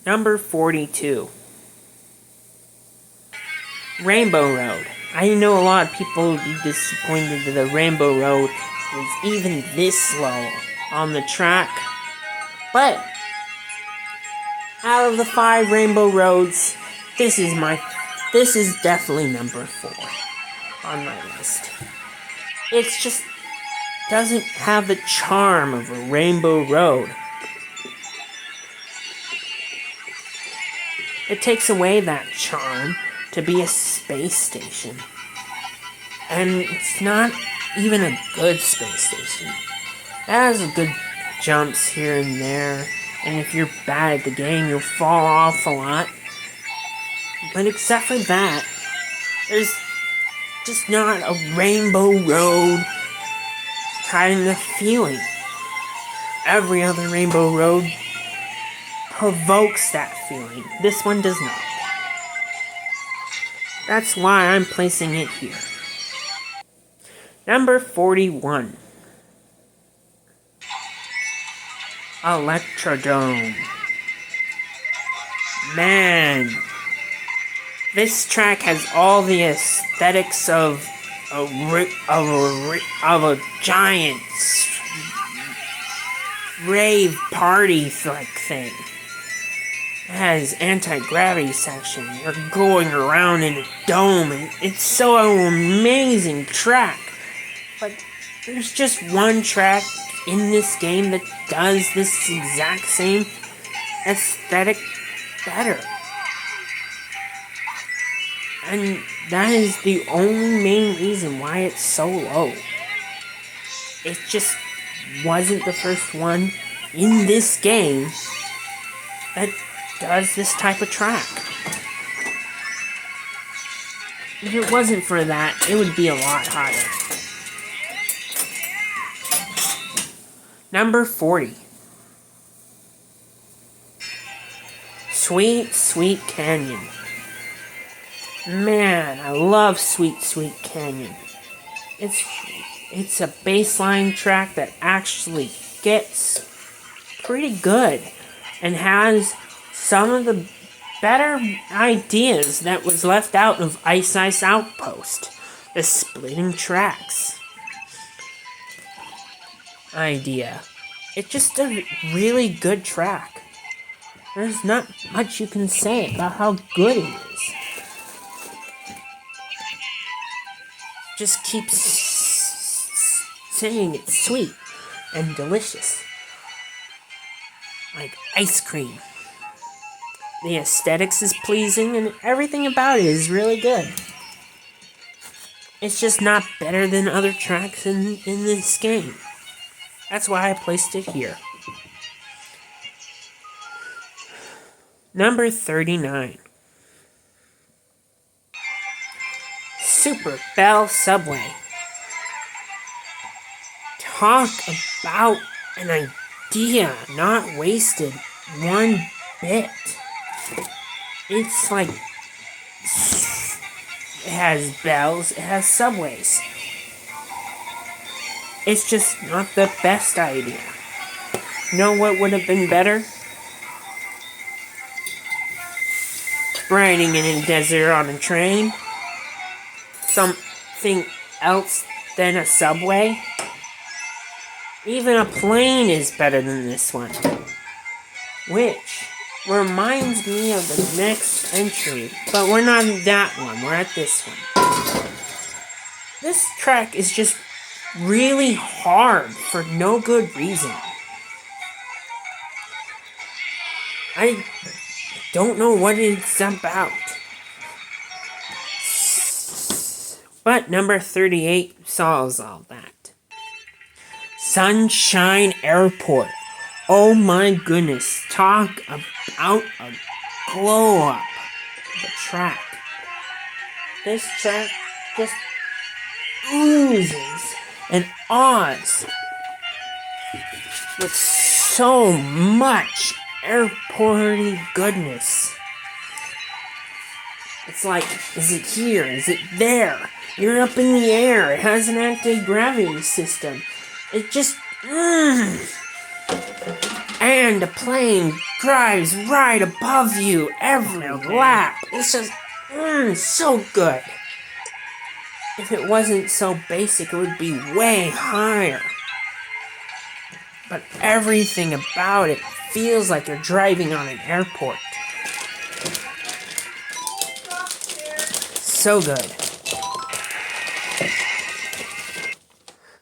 Number 42. Rainbow Road. I know a lot of people would be disappointed that the Rainbow Road is even this low on the track. But out of the 5 Rainbow Roads, this is definitely number 4 on my list. It just doesn't have the charm of a Rainbow Road. It takes away that charm to be a space station. And it's not even a good space station. It has good jumps here and there, and if you're bad at the game, you'll fall off a lot. But except for that, there's just not a Rainbow Road kind of feeling. Every other Rainbow Road provokes that feeling. This one does not. That's why I'm placing it here. Number 41. Electrodome. Man, this track has all the aesthetics of a giant rave party like thing. It has anti-gravity section. You're going around in a dome, and it's so amazing track. But there's just one track in this game that does this exact same aesthetic better. And that is the only main reason why it's so low. It just wasn't the first one in this game that does this type of track. If it wasn't for that, it would be a lot higher. Number 40. Sweet, Sweet Canyon. Man, I love Sweet, Sweet Canyon. It's a baseline track that actually gets pretty good and has some of the better ideas that was left out of Ice Ice Outpost, the splitting tracks idea. It's just a really good track. There's not much you can say about how good it is. Just keep saying it's sweet and delicious. Like ice cream. The aesthetics is pleasing and everything about it is really good. It's just not better than other tracks in this game. That's why I placed it here. Number 39. Super Bell Subway. Talk about an idea not wasted one bit. It's like, it has bells, it has subways. It's just not the best idea. You know what would have been better? Riding in a desert on a train. Something else than a subway. Even a plane is better than this one. Which reminds me of the next entry. But we're not at that one, we're at this one. This track is just really hard for no good reason. I don't know what it's about. But number 38 solves all that. Sunshine Airport. Oh my goodness. Talk about a glow up of a track. This track just oozes and awes with so much airporty goodness. It's like, is it here? Is it there? You're up in the air. It has an anti-gravity system. It just, and the plane drives right above you every lap. It's just, so good. If it wasn't so basic, it would be way higher. But everything about it feels like you're driving on an airport. So good.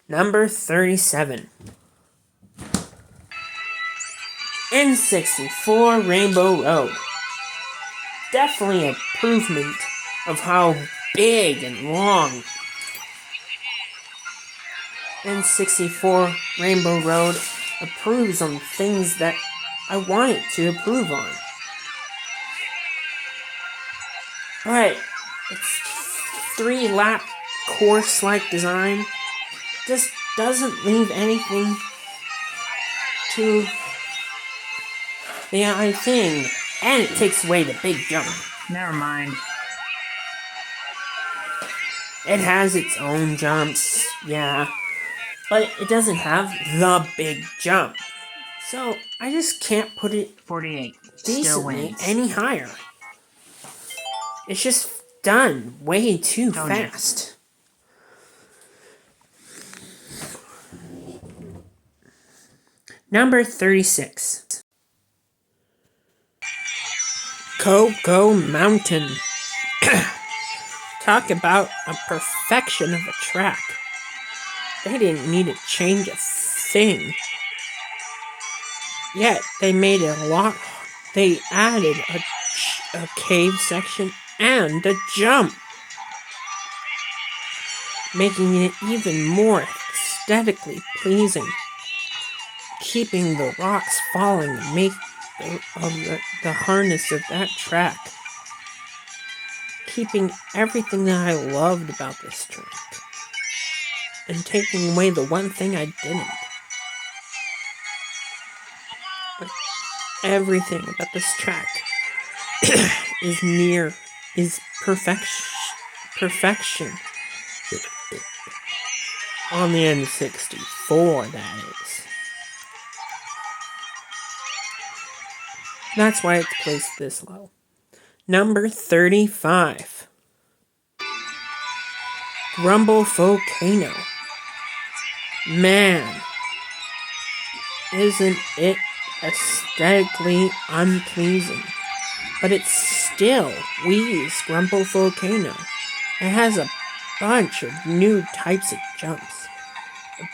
Number 37. N64 Rainbow Road. Definitely an improvement of how big and long N64 Rainbow Road approves on things that I want it to approve on. But its 3-lap course-like design just doesn't leave anything to the thing. And it takes away the big jump. Never mind. It has its own jumps, yeah. But it doesn't have the big jump. So I just can't put it 48. Still decently wins. any higher. It's just done way too fast. Number 36. Cocoa Mountain. Talk about a perfection of a track. They didn't need to change a thing. Yet they made it a lot. They added a cave section and a jump, making it even more aesthetically pleasing. Keeping the rocks falling and make the harness of that track. Keeping everything that I loved about this track. And taking away the one thing I didn't. Everything about this track is perfection on the N64, that is. That's why it's placed this low. Number 35. Grumble Volcano. Man, isn't it aesthetically unpleasing? But it's still Wii's Grumble Volcano. It has a bunch of new types of jumps. A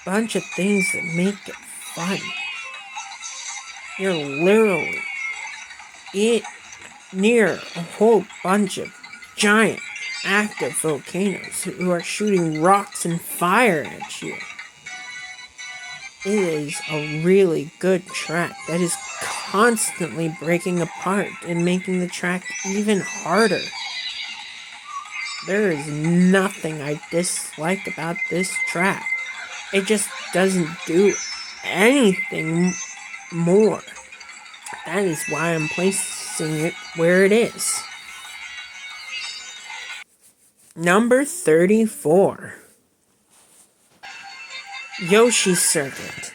bunch of things that make it fun. You're literally near a whole bunch of giant active volcanoes who are shooting rocks and fire at you. It is a really good track that is constantly breaking apart and making the track even harder. There is nothing I dislike about this track. It just doesn't do anything more. That is why I'm placing it where it is. Number 34. Yoshi Circuit.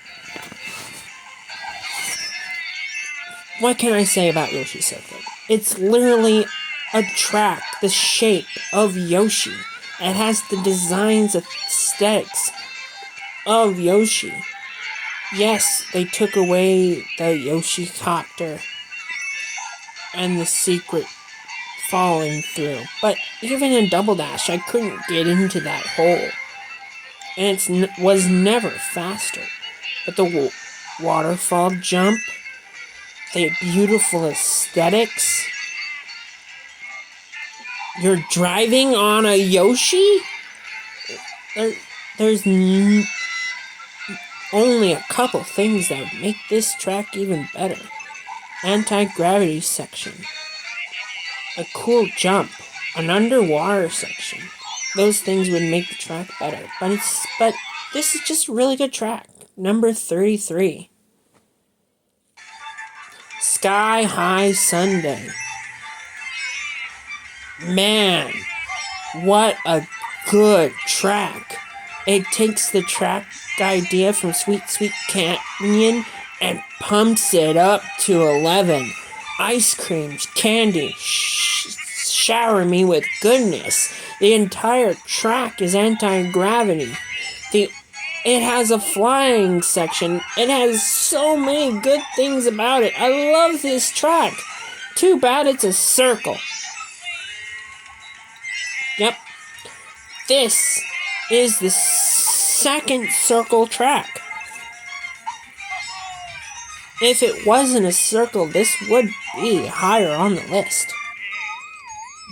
What can I say about Yoshi Circuit? It's literally a track the shape of Yoshi. It has the designs, aesthetics of Yoshi. Yes, they took away the Yoshi copter and the secret falling through. But even in Double Dash, I couldn't get into that hole. And it was never faster. But the waterfall jump, the beautiful aesthetics. You're driving on a Yoshi? There's only a couple things that would make this track even better. Anti-gravity section. A cool jump. An underwater section. Those things would make the track better. But this is just a really good track. Number 33. Sky High Sunday. Man, what a good track. It takes the track idea from Sweet Sweet Canyon and pumps it up to 11. Ice creams, candy, shower me with goodness. The entire track is anti-gravity. It has a flying section. It has so many good things about it. I love this track. Too bad it's a circle. Yep. This is the second circle track. If it wasn't a circle, this would be higher on the list.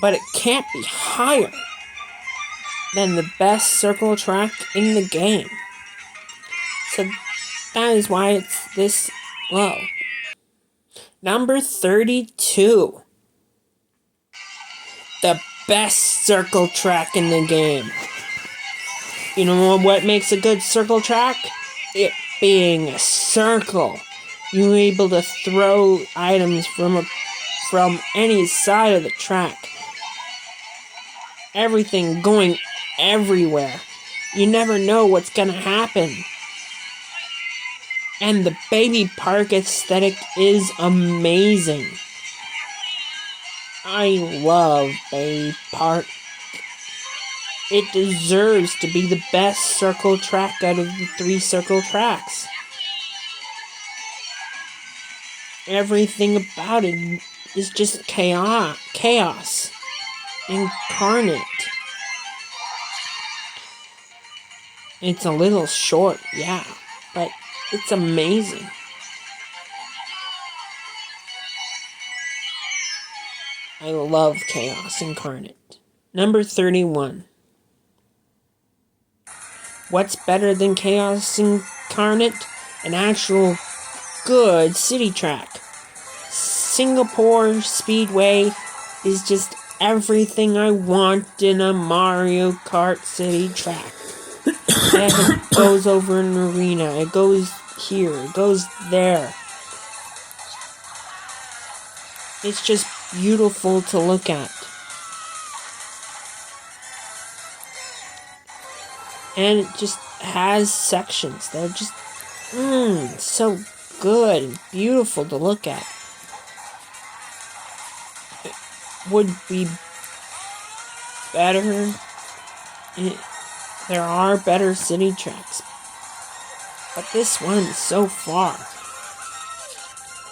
But it can't be higher than the best circle track in the game. So that is why it's this low. Number 32. The best circle track in the game. You know what makes a good circle track? It being a circle. You're able to throw items from any side of the track. Everything going everywhere. You never know what's gonna happen. And the baby park aesthetic is amazing. I love Baby Park. It deserves to be the best circle track out of the 3 circle tracks. Everything about it is just chaos incarnate. It's a little short, yeah, but it's amazing. I love chaos incarnate. Number 31. What's better than chaos incarnate? An actual good city track. Singapore Speedway is just everything I want in a Mario Kart City track. It goes over an arena, it goes here, it goes there. It's just beautiful to look at. And it just has sections that are just so good and beautiful to look at. It would be better. There are better city tracks, but this one so far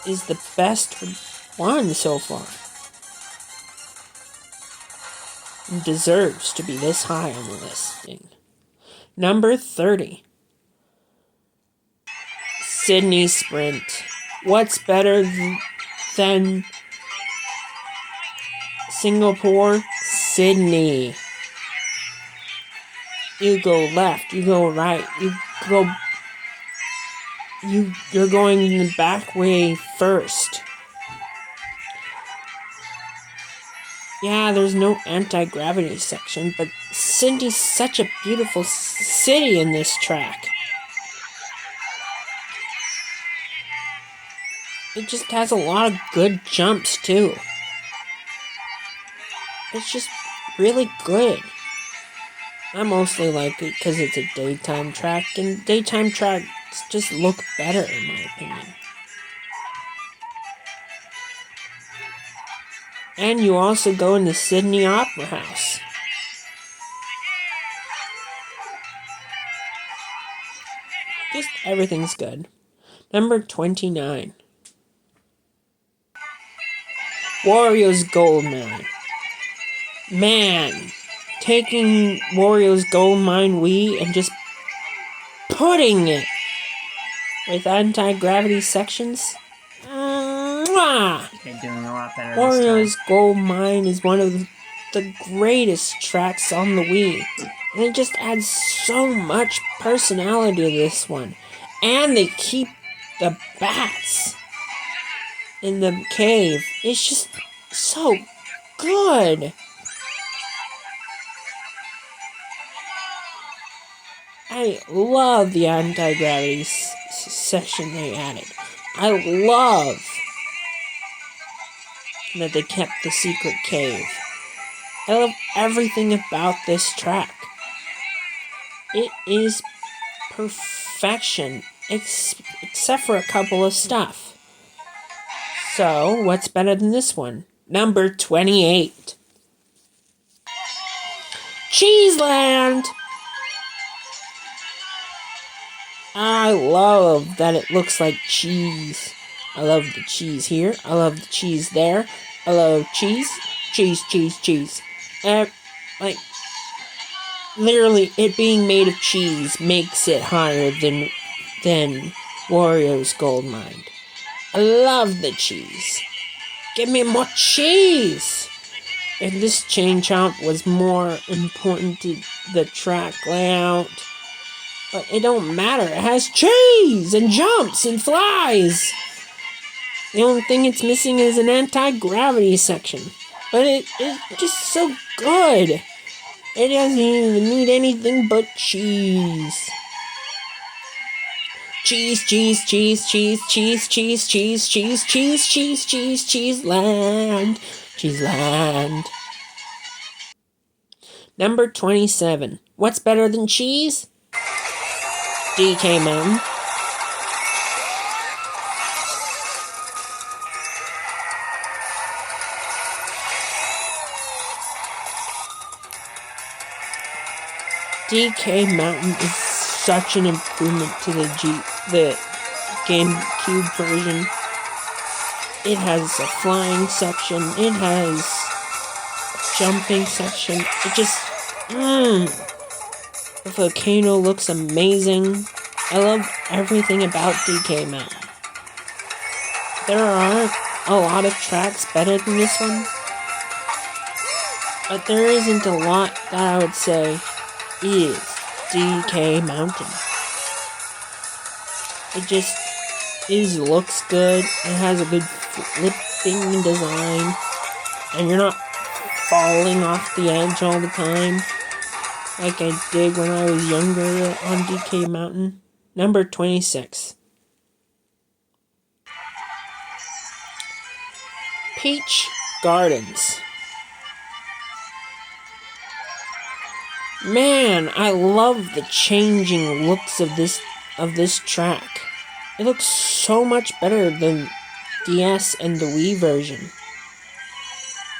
is the best one so far. And deserves to be this high on the listing. Number 30. Sydney Sprint. What's better than Singapore? Sydney. You go left, you go right, you're going the back way first. Yeah, there's no anti-gravity section, but Sydney's such a beautiful city in this track. It just has a lot of good jumps, too. It's just really good. I mostly like it because it's a daytime track, and daytime tracks just look better, in my opinion. And you also go in the Sydney Opera House. Just everything's good. Number 29. Wario's Gold Mine. Man, taking Wario's Gold Mine Wii and just putting it with anti-gravity sections. Mwah! They're doing a lot better Wario's Gold Mine is one of the greatest tracks on the Wii. And it just adds so much personality to this one. And they keep the bats in the cave. It's just so good. I love the anti-gravity section they added. I love that they kept the secret cave. I love everything about this track. It is perfection, except for a couple of stuff. So, what's better than this one? Number 28. Cheeseland! I love that it looks like cheese. I love the cheese here. I love the cheese there. I love cheese. Cheese, cheese, cheese. Literally, it being made of cheese makes it higher than Wario's Gold Mine. I love the cheese. Give me more cheese! If this chain chomp was more important to the track layout, but it don't matter. It has cheese and jumps and flies. The only thing it's missing is an anti-gravity section. But it's just so good. It doesn't even need anything but cheese. Cheese, cheese, cheese, cheese, cheese, cheese, cheese, cheese, cheese, cheese, cheese, cheese, land. Cheese land. Number 27. What's better than cheese? DK Mountain. DK Mountain is such an improvement to the GameCube version. It has a flying section. It has a jumping section. It just, the volcano looks amazing. I love everything about DK Mountain. There are a lot of tracks better than this one, but there isn't a lot that I would say is DK Mountain. It just looks good. It has a good flipping design, and you're not falling off the edge all the time like I did when I was younger on DK Mountain. Number 26. Peach Gardens. Man, I love the changing looks of this track. It looks so much better than DS and the Wii version.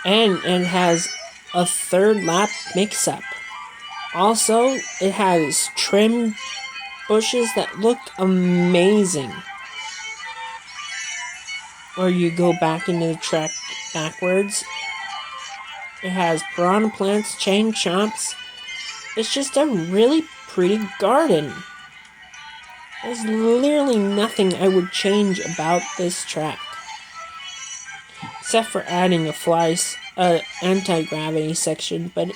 And it has a third lap mix-up. Also, it has trimmed bushes that look amazing. Or you go back into the track backwards. It has piranha plants, chain chomps. It's just a really pretty garden. There's literally nothing I would change about this track. Except for adding a anti-gravity section, but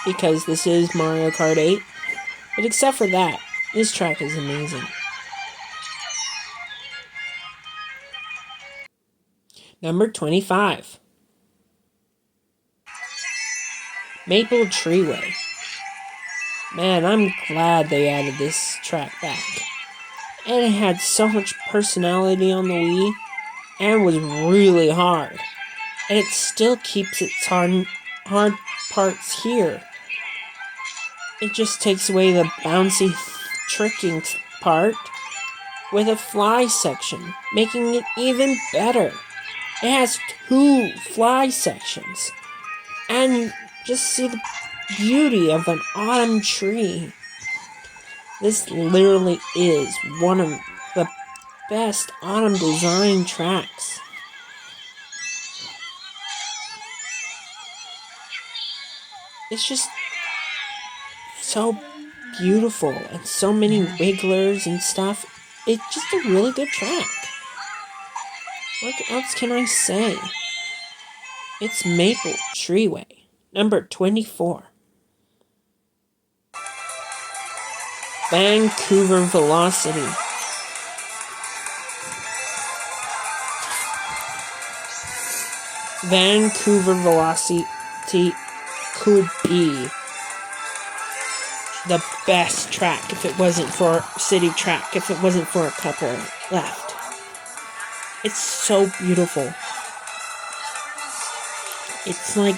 because this is Mario Kart 8. But except for that, this track is amazing. Number 25. Maple Treeway. Man, I'm glad they added this track back. And it had so much personality on the Wii, and was really hard. And it still keeps its hard parts here. It just takes away the bouncy, tricking part with a fly section, making it even better. It has 2 fly sections. And just see the beauty of an autumn tree. This literally is one of the best autumn design tracks. It's just so beautiful and so many wigglers and stuff. It's just a really good track. What else can I say? It's Maple Treeway. Number 24. Vancouver Velocity. Vancouver Velocity could be the best track if it wasn't for City Track, if it wasn't for a couple left. It's so beautiful. It's like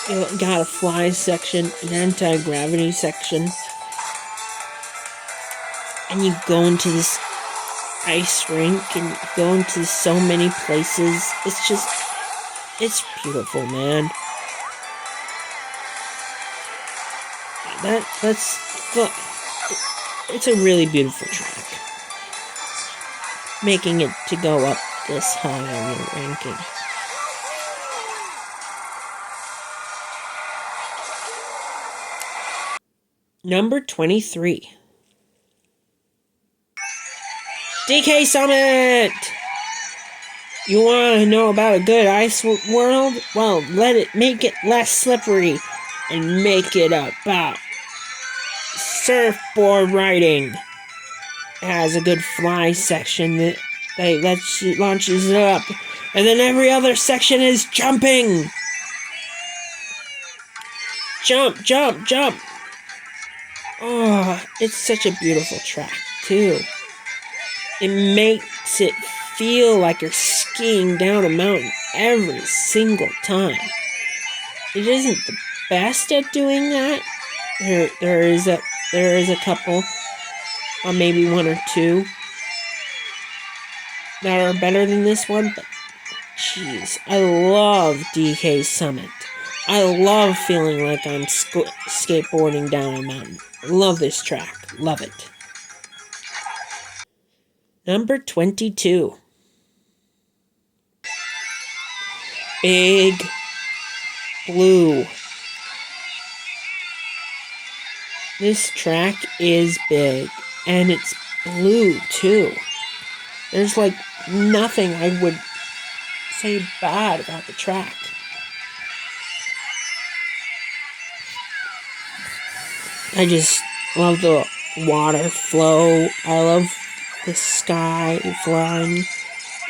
it got a fly section, an anti-gravity section, and you go into this ice rink and go into so many places. It's beautiful, man. It's a really beautiful track. Making it to go up this high on your ranking. Number 23. DK Summit! You want to know about a good ice world? Well, make it less slippery and make it about surfboard riding. It has a good fly section that launches it up, and then every other section is jumping. Jump, jump, jump. Oh, it's such a beautiful track, too. It makes it feel like you're skiing down a mountain every single time. It isn't the best at doing that. There is a couple, or maybe 1 or 2, that are better than this one, but jeez, I love DK Summit. I love feeling like I'm skateboarding down a mountain. Love this track. Love it. Number 22. Big Blue. This track is big, and it's blue, too. There's like nothing I would say bad about the track. I just love the water flow. I love the sky flying.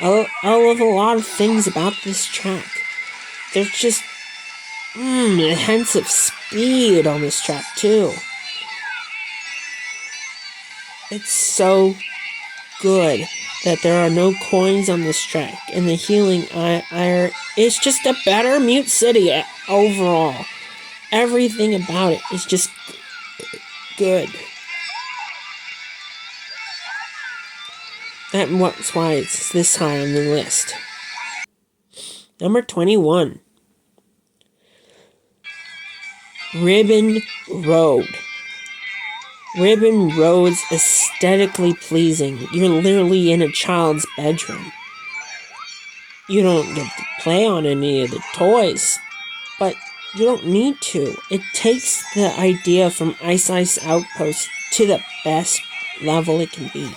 I love a lot of things about this track. There's just a hint of speed on this track, too. It's so good. that there are no coins on this track, and the healing it's just a better Mute City overall. Everything about it is just good. That's why it's this high on the list. Number 21. Ribbon Road. Ribbon Road's aesthetically pleasing. You're literally in a child's bedroom. You don't get to play on any of the toys, but you don't need to. It takes the idea from Ice Ice Outpost to the best level it can be.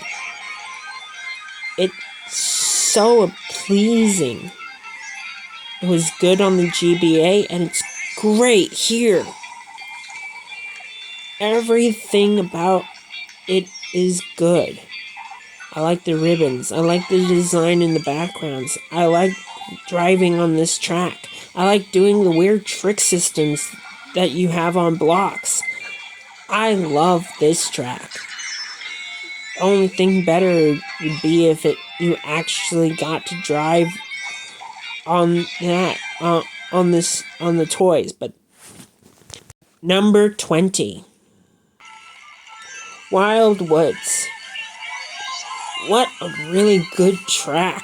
It's so pleasing. It was good on the GBA, and it's great here. Everything about it is good. I like the ribbons. I like the design in the backgrounds. I like driving on this track. I like doing the weird trick systems that you have on blocks. I love this track. Only thing better would be if you actually got to drive on that on the toys. But number 20. Wild Woods. What a really good track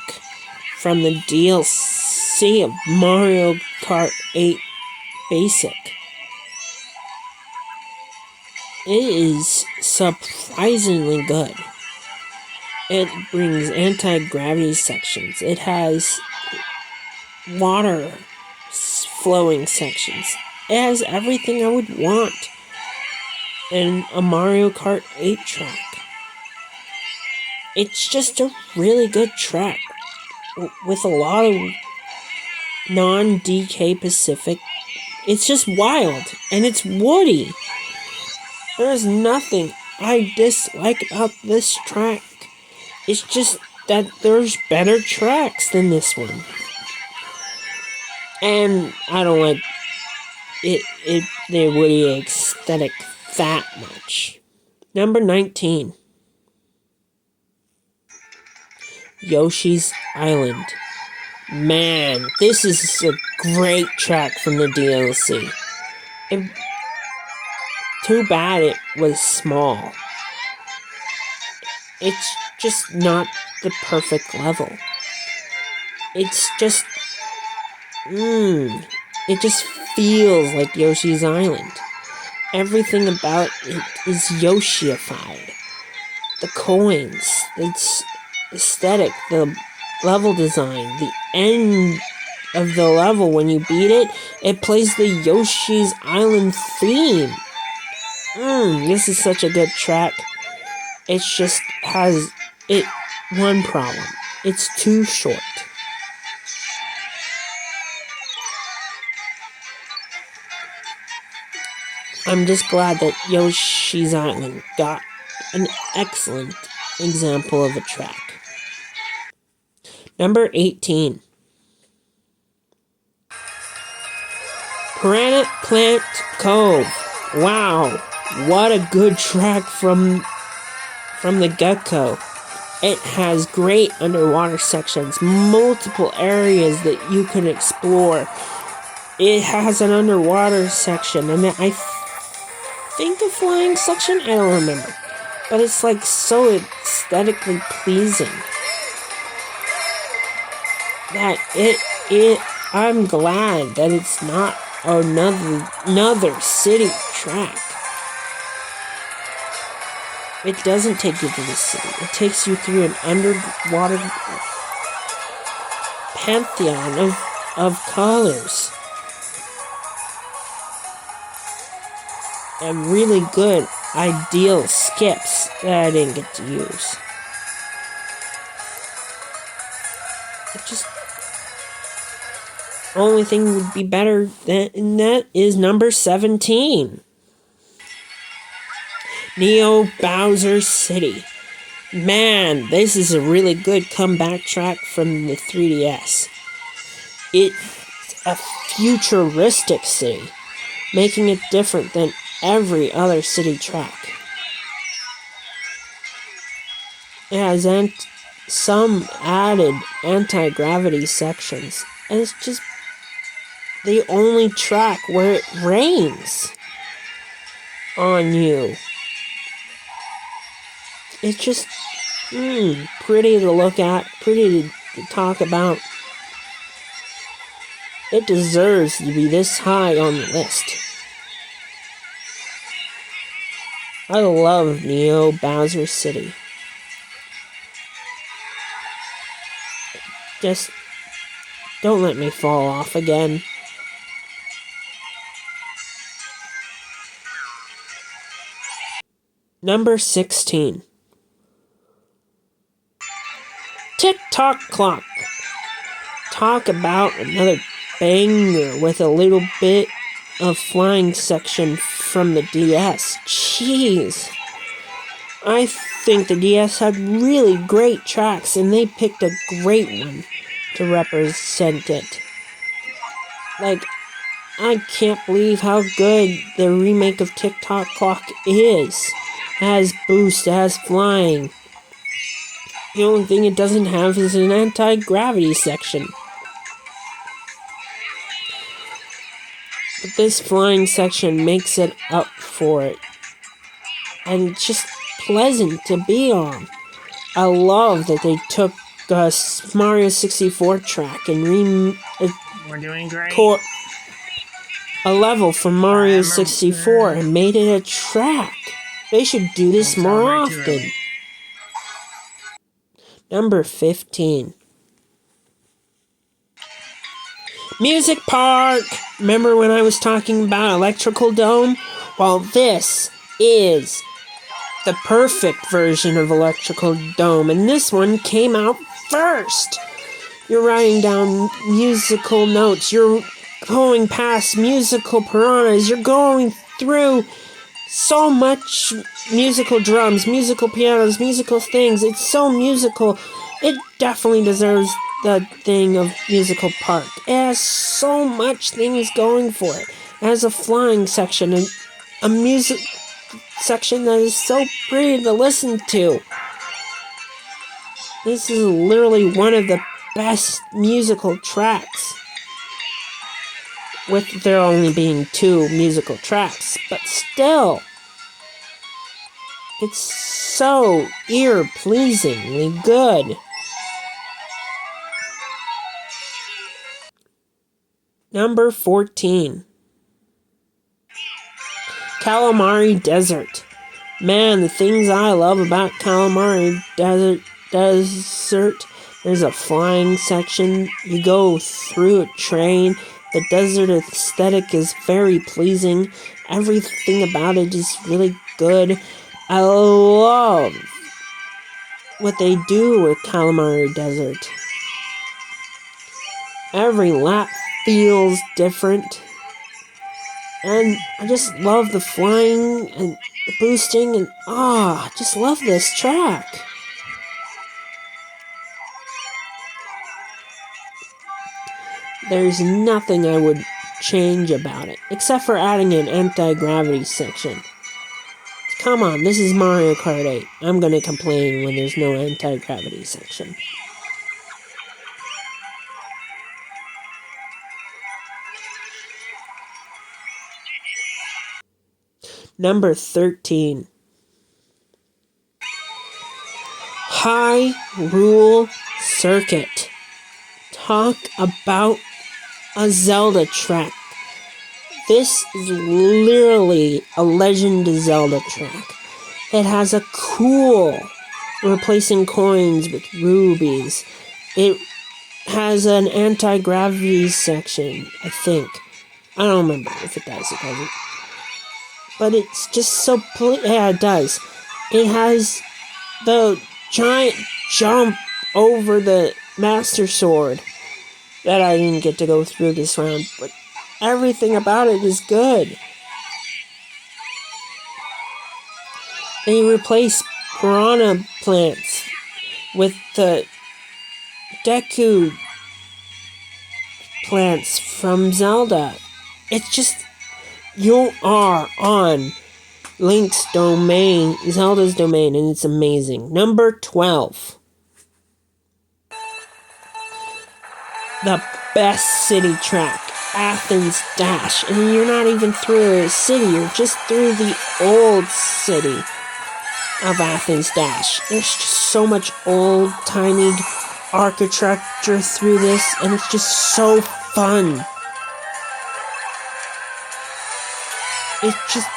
from the DLC of Mario Kart 8 Basic. It is surprisingly good. It brings anti-gravity sections. It has water flowing sections. It has everything I would want in a Mario Kart 8 track. It's just a really good track with a lot of non-DK Pacific. It's just wild and it's woody. There's nothing I dislike about this track. It's just that there's better tracks than this one. And I don't like the woody aesthetic that much. Number 19. Yoshi's Island. Man, this is a great track from the DLC. Too bad it was small. It's just not the perfect level. It's just... it just feels like Yoshi's Island. Everything about it is Yoshiified. The coins, its aesthetic, the level design, the end of the level when you beat it, it plays the Yoshi's Island theme. This is such a good track. It just has one problem. It's too short. I'm just glad that Yoshi's Island got an excellent example of a track. Number 18. Planet Plant Cove. Wow, what a good track from the get-go. It has great underwater sections, multiple areas that you can explore. It has an underwater section, and I think a flying section? I don't remember. But it's like so aesthetically pleasing that I'm glad that it's not another city track. It doesn't take you to the city. It takes you through an underwater pantheon of colors. And really good, ideal skips that I didn't get to use. It just... only thing would be better than that is number 17. Neo Bowser City. Man, this is a really good comeback track from the 3DS. It's a futuristic city, making it different than every other city track. It has some added anti-gravity sections, and it's just the only track where it rains on you. It's just pretty to look at, pretty to talk about. It deserves to be this high on the list. I love Neo Bowser City. Just don't let me fall off again. Number 16. Tick-tock clock. Talk about another banger with a little bit of flying section from the DS. Jeez. I think the DS had really great tracks, and they picked a great one to represent it. Like, I can't believe how good the remake of Tick-Tock Clock is. It has boost, it has flying. The only thing it doesn't have is an anti-gravity section. But this flying section makes it up for it. And it's just pleasant to be on. I love that they took Mario 64 track and We're doing great. A level from Mario 64 and made it a track. They should do this more often. Number 15. Music Park! Remember when I was talking about Electrical Dome? Well, this is the perfect version of Electrical Dome, and this one came out first. You're writing down musical notes, you're going past musical piranhas, you're going through so much musical drums, musical pianos, musical things. It's so musical. It definitely deserves the thing of Musical Park. It has so much things going for it. It has a flying section and a music section that is so pretty to listen to. This is literally one of the best musical tracks, with there only being 2 musical tracks, but still, it's so ear-pleasingly good. Number 14. Calamari Desert. Man, the things I love about Calamari Desert, there's a flying section, you go through a train, the desert aesthetic is very pleasing, everything about it is really good. I love what they do with Calamari Desert. Every lap feels different, and I just love the flying and the boosting, and I just love this track. There's nothing I would change about it, except for adding an anti-gravity section. Come on, this is Mario Kart 8. I'm gonna complain when there's no anti-gravity section. Number 13. Hyrule Circuit. Talk about a Zelda track. This is literally a Legend of Zelda track. It has a cool replacing coins with rubies. It has an anti-gravity section, I think. I don't remember if it does, it doesn't. But it's just so... yeah, it does. It has the giant jump over the Master Sword that I didn't get to go through this round, but everything about it is good. They replace piranha plants with the Deku plants from Zelda. It's just, you are on Link's domain, Zelda's domain, and it's amazing. Number 12. the best city track, Athens Dash. And you're not even through a city, you're just through the old city of Athens Dash. There's just so much old-timey architecture through this, and it's just so fun. It's just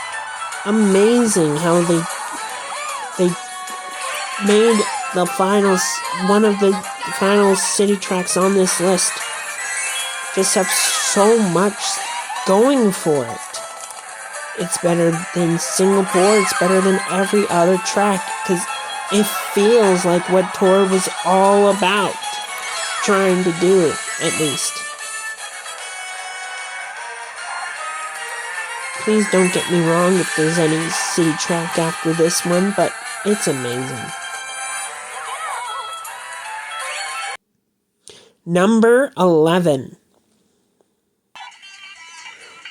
amazing how they made the finals, one of the final city tracks on this list, just have so much going for it. It's better than Singapore, it's better than every other track, because it feels like what Tour was all about, trying to do, at least. Please don't get me wrong if there's any city track after this one, but it's amazing. Number 11.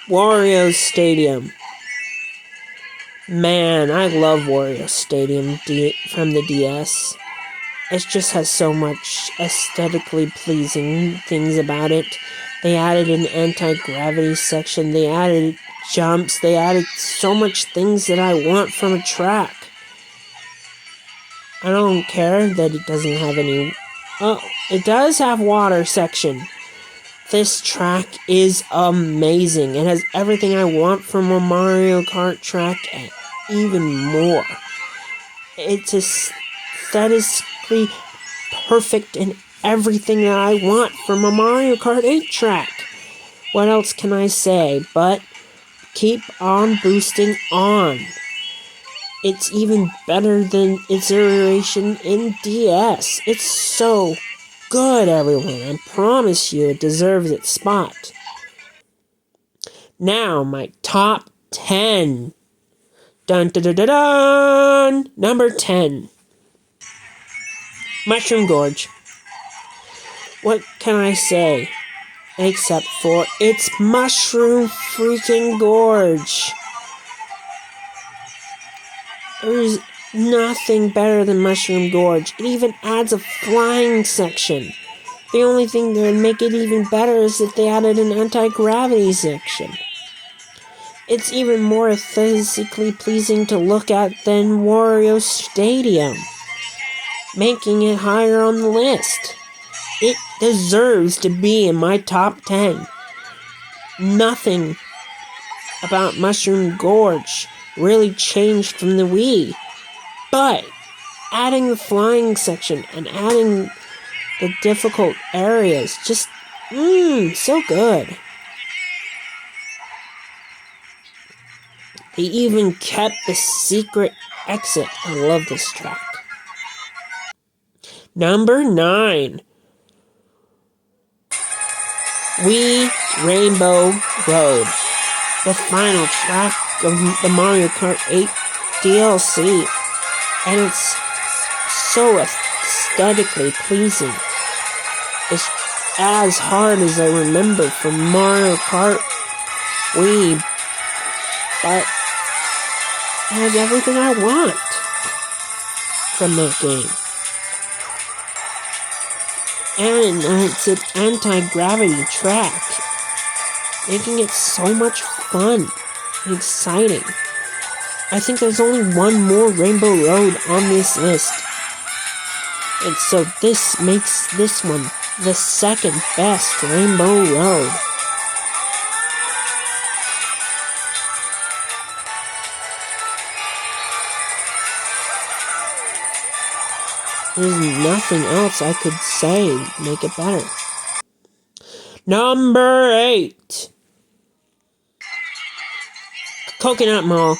Wario Stadium. Man, I love Wario Stadium from the DS. It just has so much aesthetically pleasing things about it. They added an anti-gravity section, they added jumps, they added so much things that I want from a track. I don't care that it doesn't have any... Oh, it does have water section. This track is amazing. It has everything I want from a Mario Kart track and even more. It's aesthetically perfect and everything that I want from a Mario Kart 8 track. What else can I say but keep on boosting on. It's even better than its iteration in DS. It's so good, everyone. I promise you it deserves its spot. Now, my top 10. Dun dun dun dun dun! Number 10. Mushroom Gorge. What can I say? Except for it's Mushroom freaking Gorge. There's nothing better than Mushroom Gorge. It even adds a flying section. The only thing that would make it even better is that they added an anti-gravity section. It's even more aesthetically pleasing to look at than Wario Stadium, making it higher on the list. It deserves to be in my top 10. Nothing about Mushroom Gorge really changed from the Wii, but adding the flying section and adding the difficult areas, just, so good. They even kept the secret exit. I love this track. Number 9. Wii Rainbow Road. The final track of the Mario Kart 8 DLC. And it's so aesthetically pleasing. It's as hard as I remember from Mario Kart Wii, but it has everything I want from that game. And it's an anti-gravity track, making it so much fun and exciting. I think there's only one more Rainbow Road on this list. And so this makes this one the second best Rainbow Road. There's nothing else I could say to make it better. Number 8. Coconut Mall.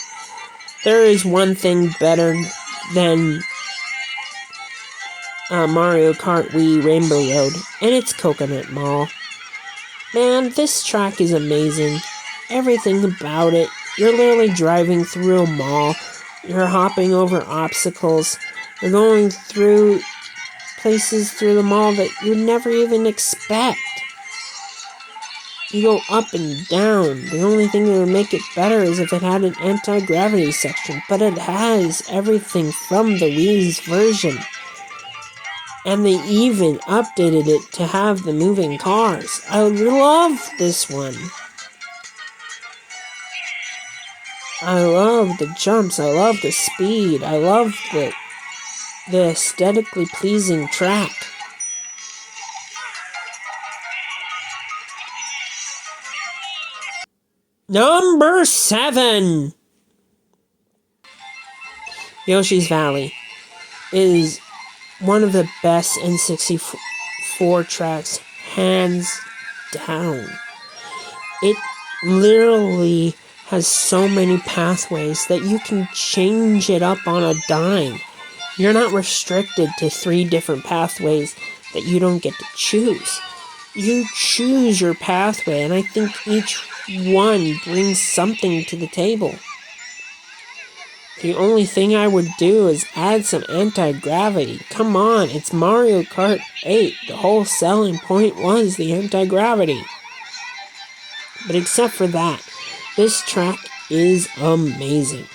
There is one thing better than Mario Kart Wii Rainbow Road, and it's Coconut Mall. Man, this track is amazing. Everything about it. You're literally driving through a mall. You're hopping over obstacles. You're going through places through the mall that you'd never even expect. You go up and down. The only thing that would make it better is if it had an anti-gravity section, but it has everything from the Wii's version. And they even updated it to have the moving cars. I love this one. I love the jumps. I love the speed. I love the aesthetically pleasing track. Number 7. Yoshi's Valley is one of the best N64 tracks, hands down. It literally has so many pathways that you can change it up on a dime. You're not restricted to 3 different pathways that you don't get to choose. You choose your pathway, and I think each one brings something to the table. The only thing I would do is add some anti-gravity. Come on, it's Mario Kart 8. The whole selling point was the anti-gravity. But except for that, this track is amazing.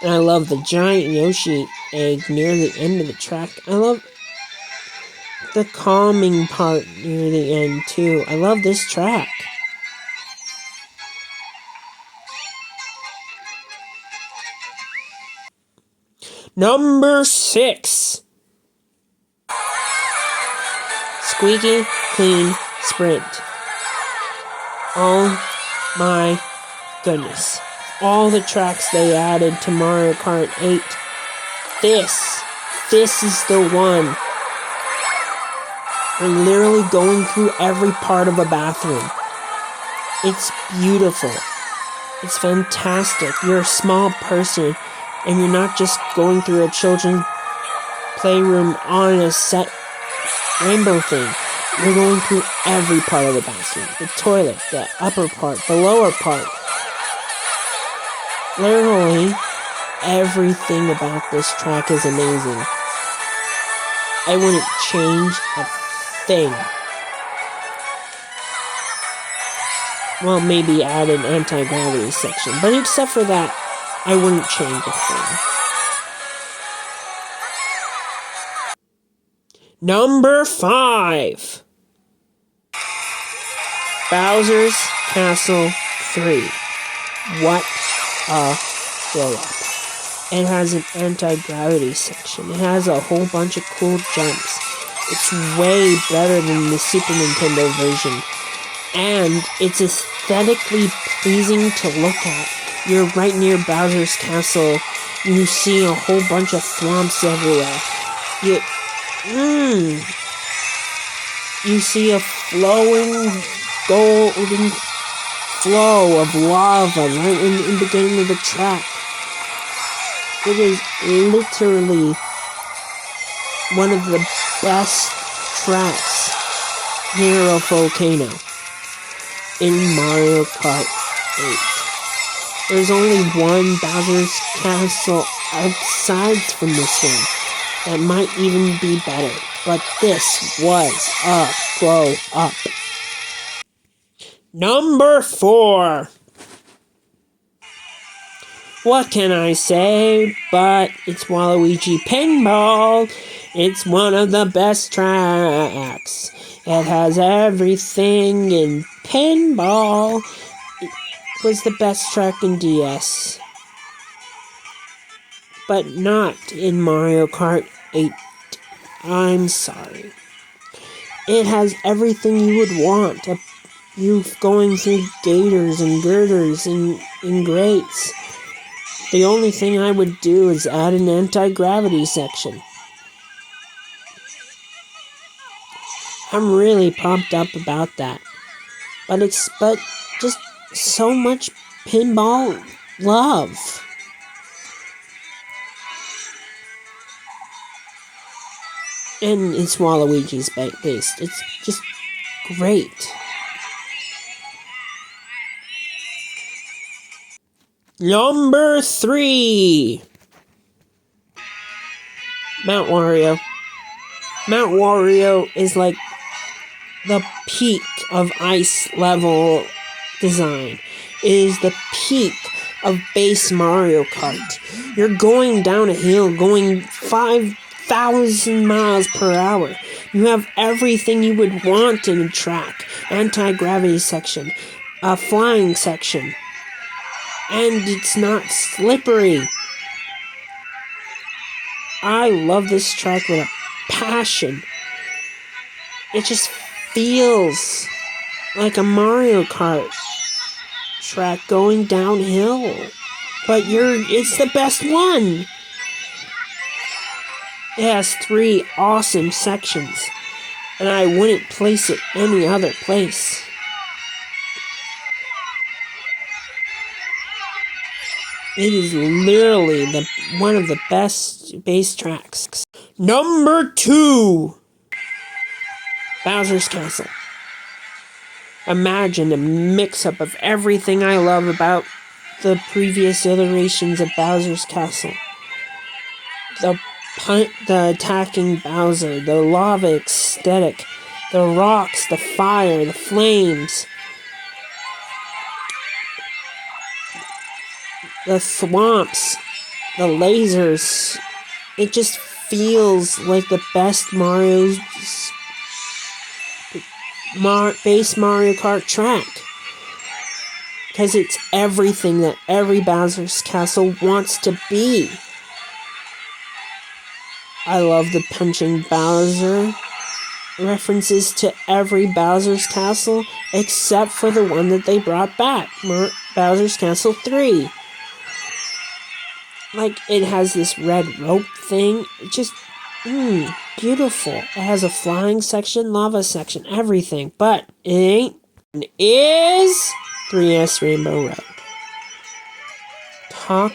And I love the giant Yoshi egg near the end of the track. I love the calming part near the end too. I love this track. Number 6. Squeaky Clean Sprint. Oh my goodness. All the tracks they added to Mario Kart 8. This is the one. We're literally going through every part of a bathroom. It's beautiful. It's fantastic. You're a small person, and you're not just going through a children's playroom on a set rainbow thing. You're going through every part of the bathroom. The toilet, the upper part, the lower part. Literally, everything about this track is amazing. I wouldn't change a thing. Well, maybe add an anti-gravity section, but except for that, I wouldn't change a thing. Number 5. Bowser's Castle 3. What a blow-up. It has an anti-gravity section. It has a whole bunch of cool jumps. It's way better than the Super Nintendo version. And it's aesthetically pleasing to look at. You're right near Bowser's Castle. You see a whole bunch of thwomps everywhere. You see a flowing golden flow of lava right in the beginning of the track. It is literally one of the best tracks near a volcano in Mario Kart 8. There's only one Bowser's Castle aside from this one that might even be better, but this was a glow up. Number 4. What can I say, but it's Waluigi Pinball. It's one of the best tracks. It has everything in pinball. It was the best track in DS. But not in Mario Kart 8. I'm sorry. It has everything you would want. You going through gators and girders and grates. The only thing I would do is add an anti-gravity section. I'm really pumped up about that. But just so much pinball love. And it's Waluigi's based. It's just great. Number 3. Mount Wario. Mount Wario is like the peak of ice level design. It is the peak of base Mario Kart. You're going down a hill, going 5 1,000 miles per hour. You have everything you would want in a track. Anti-gravity section, a flying section, and it's not slippery. I love this track with a passion. It just feels like a Mario Kart track going downhill. But it's the best one. It has 3 awesome sections, and I wouldn't place it any other place. It is literally one of the best base tracks. Number 2, Bowser's Castle. Imagine a mix-up of everything I love about the previous iterations of Bowser's Castle. The attacking Bowser, the lava aesthetic, the rocks, the fire, the flames, the swamps, the lasers. It just feels like the best base Mario Kart track. Because it's everything that every Bowser's Castle wants to be. I love the punching Bowser references to every Bowser's Castle except for the one that they brought back, Bowser's Castle 3. Like, it has this red rope thing. It just, beautiful. It has a flying section, lava section, everything. But it ain't. It is 3S Rainbow Road. Talk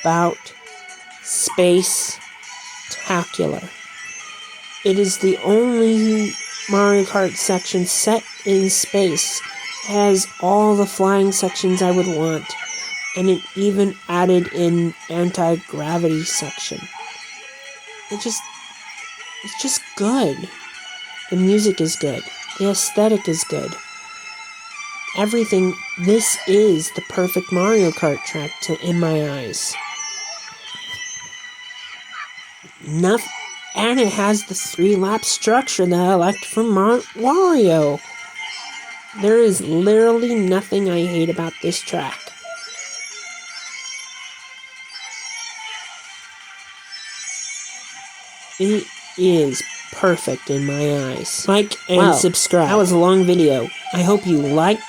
about space-tacular. It is the only Mario Kart section set in space. It has all the flying sections I would want. And it even added in anti-gravity section. It's just good. The music is good. The aesthetic is good. Everything. This is the perfect Mario Kart track in my eyes. And it has the 3-lap structure that I liked from Wario. There is literally nothing I hate about this track. It is perfect in my eyes. Like and subscribe. That was a long video. I hope you like,